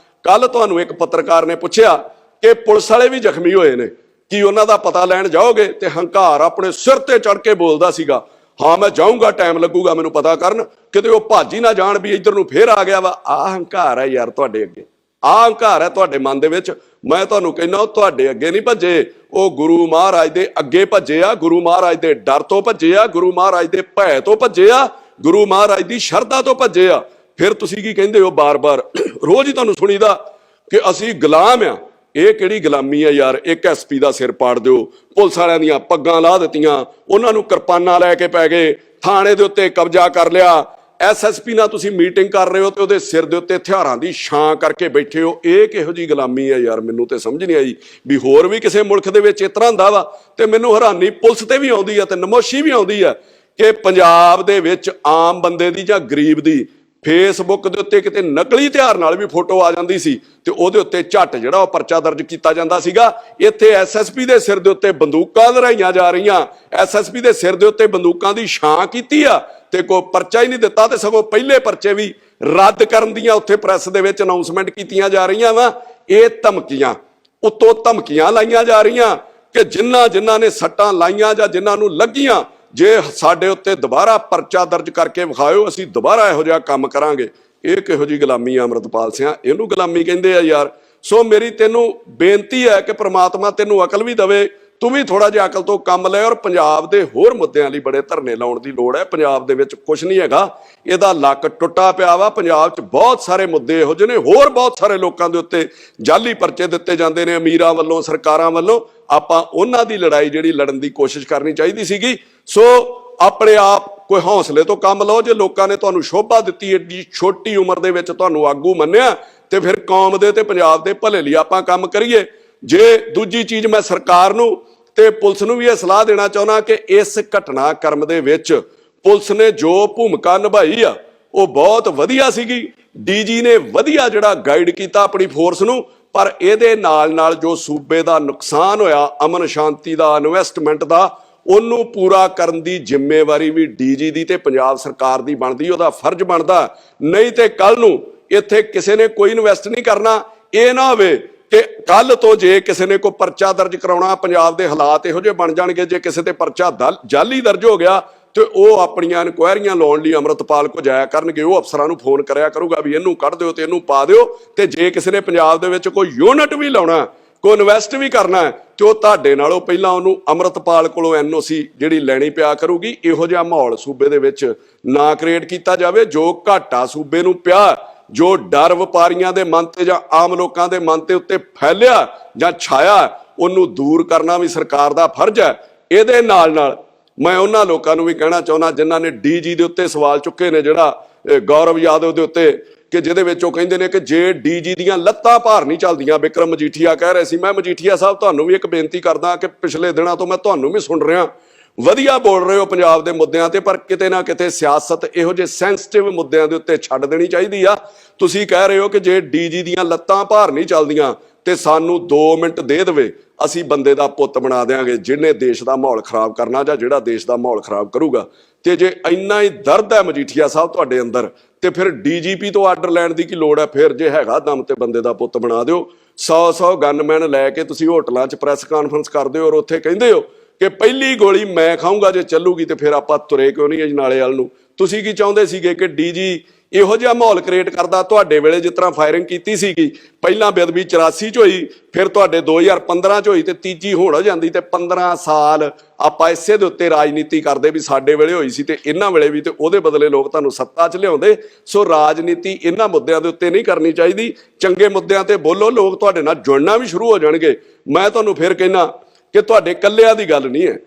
ਕੱਲ ਤੁਹਾਨੂੰ ਇੱਕ ਪੱਤਰਕਾਰ ਨੇ ਪੁੱਛਿਆ ਕਿ ਪੁਲਿਸ ਵਾਲੇ ਵੀ ਜ਼ਖਮੀ ਹੋਏ ਨੇ, ਕੀ ਉਹਨਾਂ ਦਾ ਪਤਾ ਲੈਣ ਜਾਓਗੇ? ਤੇ ਹੰਕਾਰ ਆਪਣੇ ਸਿਰ ਤੇ ਚੜ ਕੇ ਬੋਲਦਾ ਸੀਗਾ, ਹਾਂ ਮੈਂ ਜਾਊਂਗਾ, ਟਾਈਮ ਲੱਗੂਗਾ ਮੈਨੂੰ ਪਤਾ ਕਰਨ, ਕਿਤੇ ਉਹ ਭੱਜ ਹੀ ਨਾ ਜਾਣ ਵੀ ਇੱਧਰ ਨੂੰ ਫੇਰ ਆ ਗਿਆ ਵਾ। ਆਹ ਹੰਕਾਰ ਹੈ ਯਾਰ ਤੁਹਾਡੇ ਅੱਗੇ, ਆਹ ਹੰਕਾਰ ਹੈ ਤੁਹਾਡੇ ਮਨ ਦੇ ਵਿੱਚ। ਮੈਂ ਤੁਹਾਨੂੰ ਕਹਿੰਦਾ ਉਹ ਤੁਹਾਡੇ ਅੱਗੇ ਨਹੀਂ ਭੱਜੇ, ਉਹ ਗੁਰੂ ਮਹਾਰਾਜ ਦੇ ਅੱਗੇ ਭੱਜੇ ਆ, ਗੁਰੂ ਮਹਾਰਾਜ ਦੇ ਡਰ ਤੋਂ ਭੱਜੇ ਆ, ਗੁਰੂ ਮਹਾਰਾਜ ਦੇ ਭੈ ਤੋਂ ਭੱਜੇ ਆ, ਗੁਰੂ ਮਹਾਰਾਜ ਦੀ ਸ਼ਰਧਾ ਤੋਂ ਭੱਜੇ ਆ। ਫਿਰ ਤੁਸੀਂ ਕੀ ਕਹਿੰਦੇ ਹੋ ਬਾਰ-ਬਾਰ? ਰੋਜ਼ ਹੀ ਤੁਹਾਨੂੰ ਸੁਣੀਦਾ ਕਿ ਅਸੀਂ ਗੁਲਾਮ ਆ। ਇਹ ਕਿਹੜੀ ਗੁਲਾਮੀ ਹੈ ਯਾਰ? ਇੱਕ ਐਸਪੀ ਦਾ ਸਿਰ ਪਾੜ ਦਿਓ, ਪੁਲਿਸ ਵਾਲਿਆਂ ਦੀਆਂ ਪੱਗਾਂ ਲਾ ਦਿੱਤੀਆਂ, ਉਹਨਾਂ ਨੂੰ ਕਿਰਪਾਨਾਂ ਲੈ ਕੇ ਪੈ ਗਏ, ਥਾਣੇ ਦੇ ਉੱਤੇ ਕਬਜ਼ਾ ਕਰ ਲਿਆ, ਐਸਐਸਪੀ ਨਾਲ ਤੁਸੀਂ ਮੀਟਿੰਗ ਕਰ ਰਹੇ ਹੋ ਤੇ ਉਹਦੇ ਸਿਰ ਦੇ ਉੱਤੇ ਹਥਿਆਰਾਂ ਦੀ ਛਾਂ ਕਰਕੇ ਬੈਠੇ ਹੋ। ਇਹ ਕਿਹੋ ਜੀ ਗੁਲਾਮੀ ਹੈ ਯਾਰ? ਮੈਨੂੰ ਤੇ ਸਮਝ ਨਹੀਂ ਆਈ ਵੀ ਹੋਰ ਵੀ ਕਿਸੇ ਮੁਲਕ ਦੇ ਵਿੱਚ ਇਸ ਤਰ੍ਹਾਂ ਹੁੰਦਾ ਵਾ। ਤੇ ਮੈਨੂੰ ਹੈਰਾਨੀ ਪੁਲਿਸ ਤੇ ਵੀ ਆਉਂਦੀ ਹੈ ਤੇ ਨਮੋਸ਼ੀ ਵੀ ਆਉਂਦੀ ਹੈ ਕਿ ਪੰਜਾਬ ਦੇ ਵਿੱਚ ਆਮ ਬੰਦੇ ਦੀ ਜਾਂ ਗਰੀਬ ਦੀ ਫੇਸਬੁੱਕ ਦੇ ਉੱਤੇ ਕਿਤੇ ਨਕਲੀ ਹਥਿਆਰ ਨਾਲ ਵੀ ਫੋਟੋ ਆ ਜਾਂਦੀ ਸੀ ਤੇ ਉਹਦੇ ਉੱਤੇ ਝੱਟ ਜਿਹੜਾ ਉਹ ਪਰਚਾ ਦਰਜ ਕੀਤਾ ਜਾਂਦਾ ਸੀਗਾ। ਇੱਥੇ ਐਸਐਸਪੀ ਦੇ ਸਿਰ ਦੇ ਉੱਤੇ ਬੰਦੂਕਾਂ ਲਹਿਰਾਈਆਂ ਜਾ ਰਹੀਆਂ, ਐਸਐਸਪੀ ਦੇ ਸਿਰ ਦੇ ਉੱਤੇ ਬੰਦੂਕਾਂ ਦੀ ਛਾਂ ਕੀਤੀ ਆ ਤੇ ਕੋਈ ਪਰਚਾ ਹੀ ਨਹੀਂ ਦਿੱਤਾ, ਤੇ ਸਗੋਂ ਪਹਿਲੇ ਪਰਚੇ ਵੀ ਰੱਦ ਕਰਨ ਦੀਆਂ ਉੱਥੇ ਪ੍ਰੈਸ ਦੇ ਵਿੱਚ ਅਨਾਉਂਸਮੈਂਟ ਕੀਤੀਆਂ ਜਾ ਰਹੀਆਂ ਵਾ। ਇਹ ਧਮਕੀਆਂ ਉੱਤੋਂ ਧਮਕੀਆਂ ਲਾਈਆਂ ਜਾ ਰਹੀਆਂ ਕਿ ਜਿਨ੍ਹਾਂ ਨੇ ਸੱਟਾਂ ਲਾਈਆਂ ਜਾਂ ਜਿਨ੍ਹਾਂ ਨੂੰ ਲੱਗੀਆਂ, ਜੇ ਸਾਡੇ ਉੱਤੇ ਦੁਬਾਰਾ ਪਰਚਾ ਦਰਜ ਕਰਕੇ ਵਿਖਾਇਓ, ਅਸੀਂ ਦੁਬਾਰਾ ਇਹੋ ਜਿਹਾ ਕੰਮ ਕਰਾਂਗੇ। ਇਹ ਕਿਹੋ ਜੀ ਗੁਲਾਮੀ ਆ ਅੰਮ੍ਰਿਤਪਾਲ ਸਿਆ? ਇਹਨੂੰ ਗੁਲਾਮੀ ਕਹਿੰਦੇ ਆ ਯਾਰ। ਸੋ ਮੇਰੀ ਤੈਨੂੰ ਬੇਨਤੀ ਹੈ ਕਿ ਪ੍ਰਮਾਤਮਾ ਤੈਨੂੰ ਅਕਲ ਵੀ ਦੇਵੇ, ਤੂੰ ਵੀ ਥੋੜਾ ਜਿਹਾ ਅਕਲ ਤੋਂ ਕੰਮ ਲੈ। ਔਰ ਪੰਜਾਬ ਦੇ ਹੋਰ ਮੁੱਦਿਆਂ ਲਈ ਬੜੇ ਧਰਨੇ ਲਾਉਣ ਦੀ ਲੋੜ ਹੈ। ਪੰਜਾਬ ਦੇ ਵਿੱਚ ਕੁਝ ਨਹੀਂ ਹੈਗਾ, ਇਹਦਾ ਲੱਕ ਟੁੱਟਾ ਪਿਆ ਵਾ। ਪੰਜਾਬ 'ਚ ਬਹੁਤ ਸਾਰੇ ਮੁੱਦੇ ਇਹੋ ਜਿਹੇ ਨੇ, ਹੋਰ ਬਹੁਤ ਸਾਰੇ ਲੋਕਾਂ ਦੇ ਉੱਤੇ ਜਾਲੀ ਪਰਚੇ ਦਿੱਤੇ ਜਾਂਦੇ ਨੇ ਅਮੀਰਾਂ ਵੱਲੋਂ, ਸਰਕਾਰਾਂ ਵੱਲੋਂ। ਆਪਾਂ ਉਹਨਾਂ ਦੀ ਲੜਾਈ ਜਿਹੜੀ ਲੜਨ ਦੀ ਕੋਸ਼ਿਸ਼ ਕਰਨੀ ਚਾਹੀਦੀ ਸੀਗੀ। ਸੋ ਆਪਣੇ ਆਪ ਕੋਈ ਹੌਸਲੇ ਤੋਂ ਕੰਮ ਲਓ। ਜੇ ਲੋਕਾਂ ਨੇ ਤੁਹਾਨੂੰ ਸ਼ੋਭਾ ਦਿੱਤੀ ਏਡੀ ਛੋਟੀ ਉਮਰ ਦੇ ਵਿੱਚ ਤੁਹਾਨੂੰ ਆਗੂ ਮੰਨਿਆ ਤੇ ਫਿਰ ਕੌਮ ਦੇ ਤੇ ਪੰਜਾਬ ਦੇ ਭਲੇ ਲਈ ਆਪਾਂ ਕੰਮ ਕਰੀਏ। ਜੇ ਦੂਜੀ ਚੀਜ਼ ਮੈਂ ਸਰਕਾਰ ਨੂੰ ਤੇ ਪੁਲਿਸ ਨੂੰ ਵੀ ਇਹ ਸਲਾਹ ਦੇਣਾ ਚਾਹੁੰਦਾ ਕਿ ਇਸ ਘਟਨਾਕ੍ਰਮ ਦੇ ਵਿੱਚ ਪੁਲਿਸ ਨੇ ਜੋ ਭੂਮਿਕਾ ਨਿਭਾਈ ਆ ਉਹ ਬਹੁਤ ਵਧੀਆ ਸੀਗੀ। ਡੀਜੀ ਨੇ ਵਧੀਆ ਜਿਹੜਾ ਗਾਈਡ ਕੀਤਾ ਆਪਣੀ ਫੋਰਸ ਨੂੰ, ਪਰ ਇਹਦੇ ਨਾਲ ਨਾਲ ਜੋ ਸੂਬੇ ਦਾ ਨੁਕਸਾਨ ਹੋਇਆ ਅਮਨ ਸ਼ਾਂਤੀ ਦਾ, ਇਨਵੈਸਟਮੈਂਟ ਦਾ, ਉਹਨੂੰ ਪੂਰਾ ਕਰਨ ਦੀ ਜ਼ਿੰਮੇਵਾਰੀ ਵੀ ਡੀਜੀ ਦੀ ਤੇ ਪੰਜਾਬ ਸਰਕਾਰ ਦੀ ਬਣਦੀ, ਉਹਦਾ ਫਰਜ਼ ਬਣਦਾ। ਨਹੀਂ ਤੇ ਕੱਲ ਨੂੰ ਇੱਥੇ ਕਿਸੇ ਨੇ ਕੋਈ ਇਨਵੈਸਟ ਨਹੀਂ ਕਰਨਾ। ਇਹ ਨਾ ਹੋਵੇ ਕਿ ਕੱਲ ਤੋਂ ਜੇ ਕਿਸੇ ਨੇ ਕੋਈ ਪਰਚਾ ਦਰਜ ਕਰਾਉਣਾ, ਪੰਜਾਬ ਦੇ ਹਾਲਾਤ ਇਹੋ ਜਿਹੇ ਬਣ ਜਾਣਗੇ ਜੇ ਕਿਸੇ ਤੇ ਪਰਚਾ ਜਾਲੀ ਦਰਜ ਹੋ ਗਿਆ ਤੇ ਉਹ ਆਪਣੀਆਂ ਇਨਕੁਆਇਰੀਆਂ ਲਾਉਣ ਲਈ ਅੰਮ੍ਰਿਤਪਾਲ ਕੋ ਜਾਇਆ ਕਰਨਗੇ। ਉਹ ਅਫਸਰਾਂ ਨੂੰ ਫੋਨ ਕਰਿਆ ਕਰੂਗਾ ਵੀ ਇਹਨੂੰ ਕੱਢ ਦਿਓ ਤੇ ਇਹਨੂੰ ਪਾ ਦਿਓ। ਤੇ ਜੇ ਕਿਸੇ ਨੇ ਪੰਜਾਬ ਦੇ ਵਿੱਚ ਕੋਈ ਯੂਨਿਟ ਵੀ ਲਾਉਣਾ, ਕੋਈ ਇਨਵੈਸਟ ਵੀ ਕਰਨਾ ਤੇ ਉਹ ਤੁਹਾਡੇ ਨਾਲੋਂ ਪਹਿਲਾਂ ਉਹਨੂੰ ਅੰਮ੍ਰਿਤਪਾਲ ਕੋਲੋਂ NOC ਜਿਹੜੀ ਲੈਣੀ ਪਿਆ ਕਰੂਗੀ। ਇਹੋ ਜਿਹਾ ਮਾਹੌਲ ਸੂਬੇ ਦੇ ਵਿੱਚ ਨਾ ਕ੍ਰੀਏਟ ਕੀਤਾ ਜਾਵੇ। ਜੋ ਘਾਟਾ ਸੂਬੇ ਨੂੰ ਪਿਆ, ਜੋ ਡਰ ਵਪਾਰੀਆਂ ਦੇ ਮਨ ਤੇ ਜਾਂ ਆਮ ਲੋਕਾਂ ਦੇ ਮਨ ਤੇ ਉੱਤੇ ਫੈਲਿਆ ਜਾਂ ਛਾਇਆ, ਉਹਨੂੰ ਦੂਰ ਕਰਨਾ ਵੀ ਸਰਕਾਰ ਦਾ ਫਰਜ਼ ਹੈ। ਇਹਦੇ ਨਾਲ ਨਾਲ ਮੈਂ ਉਹਨਾਂ ਲੋਕਾਂ ਨੂੰ ਵੀ ਕਹਿਣਾ ਚਾਹੁੰਦਾ ਜਿਨ੍ਹਾਂ ਨੇ ਡੀਜੀ ਦੇ ਉੱਤੇ ਸਵਾਲ ਚੁੱਕੇ ਨੇ, ਜਿਹੜਾ ਗੌਰਵ ਯਾਦਵ ਦੇ ਉੱਤੇ, ਕਿ ਜਿਹਦੇ ਵਿੱਚ ਉਹ ਕਹਿੰਦੇ ਨੇ ਕਿ ਜੇ ਡੀਜੀ ਦੀਆਂ ਲੱਤਾਂ ਭਾਰ ਨਹੀਂ ਚੱਲਦੀਆਂ। ਬਿਕਰਮ ਮਜੀਠੀਆ ਕਹਿ ਰਹੇ ਸੀ। ਮੈਂ ਮਜੀਠੀਆ ਸਾਹਿਬ ਤੁਹਾਨੂੰ ਵੀ ਇੱਕ ਬੇਨਤੀ ਕਰਦਾ ਕਿ ਪਿਛਲੇ ਦਿਨਾਂ ਤੋਂ ਮੈਂ ਤੁਹਾਨੂੰ ਵੀ ਸੁਣ ਰਿਹਾ, ਵਧੀਆ ਬੋਲ ਰਹੇ ਹੋ ਪੰਜਾਬ ਦੇ ਮੁੱਦਿਆਂ ਤੇ, ਪਰ ਕਿਤੇ ਨਾ ਕਿਤੇ ਸਿਆਸਤ ਇਹੋ ਜਿਹੇ ਸੈਂਸਿਟਿਵ ਮੁੱਦਿਆਂ ਦੇ ਉੱਤੇ ਛੱਡ ਦੇਣੀ ਚਾਹੀਦੀ ਆ। ਤੁਸੀਂ ਕਹਿ ਰਹੇ ਹੋ ਕਿ ਜੇ ਡੀਜੀ ਦੀਆਂ ਲੱਤਾਂ ਭਾਰ ਨਹੀਂ ਚੱਲਦੀਆਂ ਤੇ ਸਾਨੂੰ 2 ਮਿੰਟ ਦੇ ਦੇਵੇ, ਅਸੀਂ ਬੰਦੇ ਦਾ ਪੁੱਤ ਬਣਾ ਦਿਆਂਗੇ ਜਿਹਨੇ ਦੇਸ਼ ਦਾ ਮਾਹੌਲ ਖਰਾਬ ਕਰਨਾ ਜਾਂ ਜਿਹੜਾ ਦੇਸ਼ ਦਾ ਮਾਹੌਲ ਖਰਾਬ ਕਰੂਗਾ। ਤੇ ਜੇ ਇੰਨਾ ਹੀ ਦਰਦ ਹੈ ਮਜੀਠੀਆ ਸਾਹਿਬ ਤੁਹਾਡੇ ਅੰਦਰ, ਤੇ ਫਿਰ DGP ਤੋਂ ਆਰਡਰ ਲੈਣ ਦੀ ਕੀ ਲੋੜ ਹੈ? ਫਿਰ ਜੇ ਹੈਗਾ ਦਮ ਤੇ ਬੰਦੇ ਦਾ ਪੁੱਤ ਬਣਾ ਦਿਓ। 100 ਗਨਮੈਨ ਲੈ ਕੇ ਤੁਸੀਂ ਹੋਟਲਾਂ 'ਚ ਪ੍ਰੈਸ ਕਾਨਫਰੰਸ ਕਰਦੇ ਹੋ ਔਰ ਉੱਥੇ ਕਹਿੰਦੇ ਹੋ ਕਿ ਪਹਿਲੀ ਗੋਲੀ ਮੈਂ ਖਾਊਂਗਾ ਜੇ ਚੱਲੂਗੀ, ਤੇ ਫਿਰ ਆਪਾਂ ਤੁਰੇ ਕਿਉਂ ਨਹੀਂ ਅਜਨਾਲੇ ਵੱਲ ਨੂੰ? ਤੁਸੀਂ ਕੀ ਚਾਹੁੰਦੇ ਸੀਗੇ ਕਿ ਡੀਜੀ ਇਹੋ ਜਿਹਾ ਮਾਹੌਲ ਕ੍ਰੀਏਟ ਕਰਦਾ? ਤੁਹਾਡੇ ਵੇਲੇ ਜਿਸ ਤਰ੍ਹਾਂ ਫਾਇਰਿੰਗ ਕੀਤੀ ਸੀਗੀ, ਪਹਿਲਾਂ ਬੇਅਦਬੀ 84 'ਚ ਹੋਈ, ਫਿਰ ਤੁਹਾਡੇ 2015 'ਚ ਹੋਈ ਤੇ ਤੀਜੀ ਹੁਣ ਹੋ ਜਾਂਦੀ, ਤੇ 15 ਸਾਲ ਆਪਾਂ ਇਸੇ ਦੇ ਉੱਤੇ ਰਾਜਨੀਤੀ ਕਰਦੇ ਵੀ ਸਾਡੇ ਵੇਲੇ ਹੋਈ ਸੀ ਤੇ ਇਹਨਾਂ ਵੇਲੇ ਵੀ, ਤੇ ਉਹਦੇ ਬਦਲੇ ਲੋਕ ਤੁਹਾਨੂੰ ਸੱਤਾ 'ਚ ਲਿਆਉਂਦੇ। ਸੋ ਰਾਜਨੀਤੀ ਇਹਨਾਂ ਮੁੱਦਿਆਂ ਦੇ ਉੱਤੇ ਨਹੀਂ ਕਰਨੀ ਚਾਹੀਦੀ। ਚੰਗੇ ਮੁੱਦਿਆਂ ਤੇ ਬੋਲੋ, ਲੋਕ ਤੁਹਾਡੇ ਨਾਲ ਜੁੜਨਾ ਵੀ ਸ਼ੁਰੂ ਹੋ ਜਾਣਗੇ। ਮੈਂ ਤੁਹਾਨੂੰ ਫਿਰ ਕਹਿਣਾ ਕਿ ਤੁਹਾਡੇ ਕੱਲਿਆਂ ਦੀ ਗੱਲ ਨਹੀਂ ਹੈ।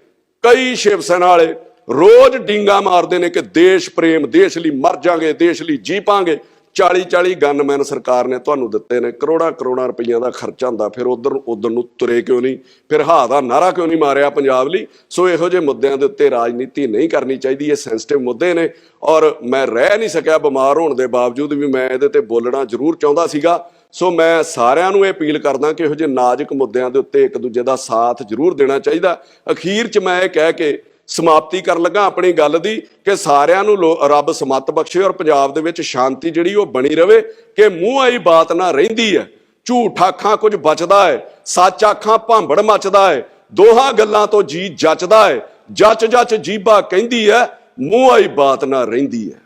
ਕਈ ਸ਼ਿਵ ਸੈਨਾ ਵਾਲੇ ਰੋਜ਼ ਡਿੰਗਾ ਮਾਰਦੇ ਨੇ ਕਿ ਦੇਸ਼ ਪ੍ਰੇਮ, ਦੇਸ਼ ਲਈ ਮਰ ਜਾਾਂਗੇ, ਦੇਸ਼ ਲਈ ਜੀ ਪਾਂਗੇ। 40 ਗਨਮੈਨ ਸਰਕਾਰ ਨੇ ਤੁਹਾਨੂੰ ਦਿੱਤੇ ਨੇ, ਕਰੋੜਾਂ ਰੁਪਈਆਂ ਦਾ ਖਰਚਾ ਹੁੰਦਾ। ਫਿਰ ਉਧਰ ਨੂੰ ਤੁਰੇ ਕਿਉਂ ਨਹੀਂ? ਫਿਰ ਹਾ ਦਾ ਨਾਰਾ ਕਿਉਂ ਨਹੀਂ ਮਾਰਿਆ ਪੰਜਾਬ ਲਈ? ਸੋ ਇਹੋ ਜਿਹੇ ਮੁੱਦਿਆਂ ਦੇ ਉੱਤੇ ਰਾਜਨੀਤੀ ਨਹੀਂ ਕਰਨੀ ਚਾਹੀਦੀ। ਇਹ ਸੈਂਸਿਟਿਵ ਮੁੱਦੇ ਨੇ ਔਰ ਮੈਂ ਰਹਿ ਨਹੀਂ ਸਕਿਆ ਬਿਮਾਰ ਹੋਣ ਦੇ ਬਾਵਜੂਦ ਵੀ ਮੈਂ ਇਹਦੇ ਤੇ ਬੋਲਣਾ ਜ਼ਰੂਰ ਚਾਹੁੰਦਾ ਸੀਗਾ। ਸੋ ਮੈਂ ਸਾਰਿਆਂ ਨੂੰ ਇਹ ਅਪੀਲ ਕਰਦਾ ਕਿ ਇਹੋ ਜਿਹੇ ਨਾਜ਼ੁਕ ਮੁੱਦਿਆਂ ਦੇ ਉੱਤੇ ਇੱਕ ਦੂਜੇ ਦਾ ਸਾਥ ਜ਼ਰੂਰ ਦੇਣਾ ਚਾਹੀਦਾ। ਅਖੀਰ 'ਚ ਮੈਂ ਇਹ ਕਹਿ ਕੇ ਸਮਾਪਤੀ ਕਰਨ ਲੱਗਾ ਆਪਣੀ ਗੱਲ ਦੀ ਕਿ ਸਾਰਿਆਂ ਨੂੰ ਰੱਬ ਸਮੱਤ ਬਖਸ਼ੇ ਔਰ ਪੰਜਾਬ ਦੇ ਵਿੱਚ ਸ਼ਾਂਤੀ ਜਿਹੜੀ ਉਹ ਬਣੀ ਰਵੇ, ਕਿ ਮੂੰਹ ਆਈ ਬਾਤ ਨਾ ਰਹਿੰਦੀ ਹੈ, ਝੂਠ ਆਖਾਂ ਕੁਝ ਬਚਦਾ ਹੈ, ਸੱਚ ਆਖਾਂ ਭਾਂਬੜ ਮਚਦਾ ਹੈ, ਦੋਹਾਂ ਗੱਲਾਂ ਤੋਂ ਜੀ ਜੱਚਦਾ ਹੈ, ਜੱਚ ਜੀਭਾ ਕਹਿੰਦੀ ਹੈ, ਮੂੰਹ ਆਈ ਬਾਤ ਨਾ ਰਹਿੰਦੀ ਹੈ।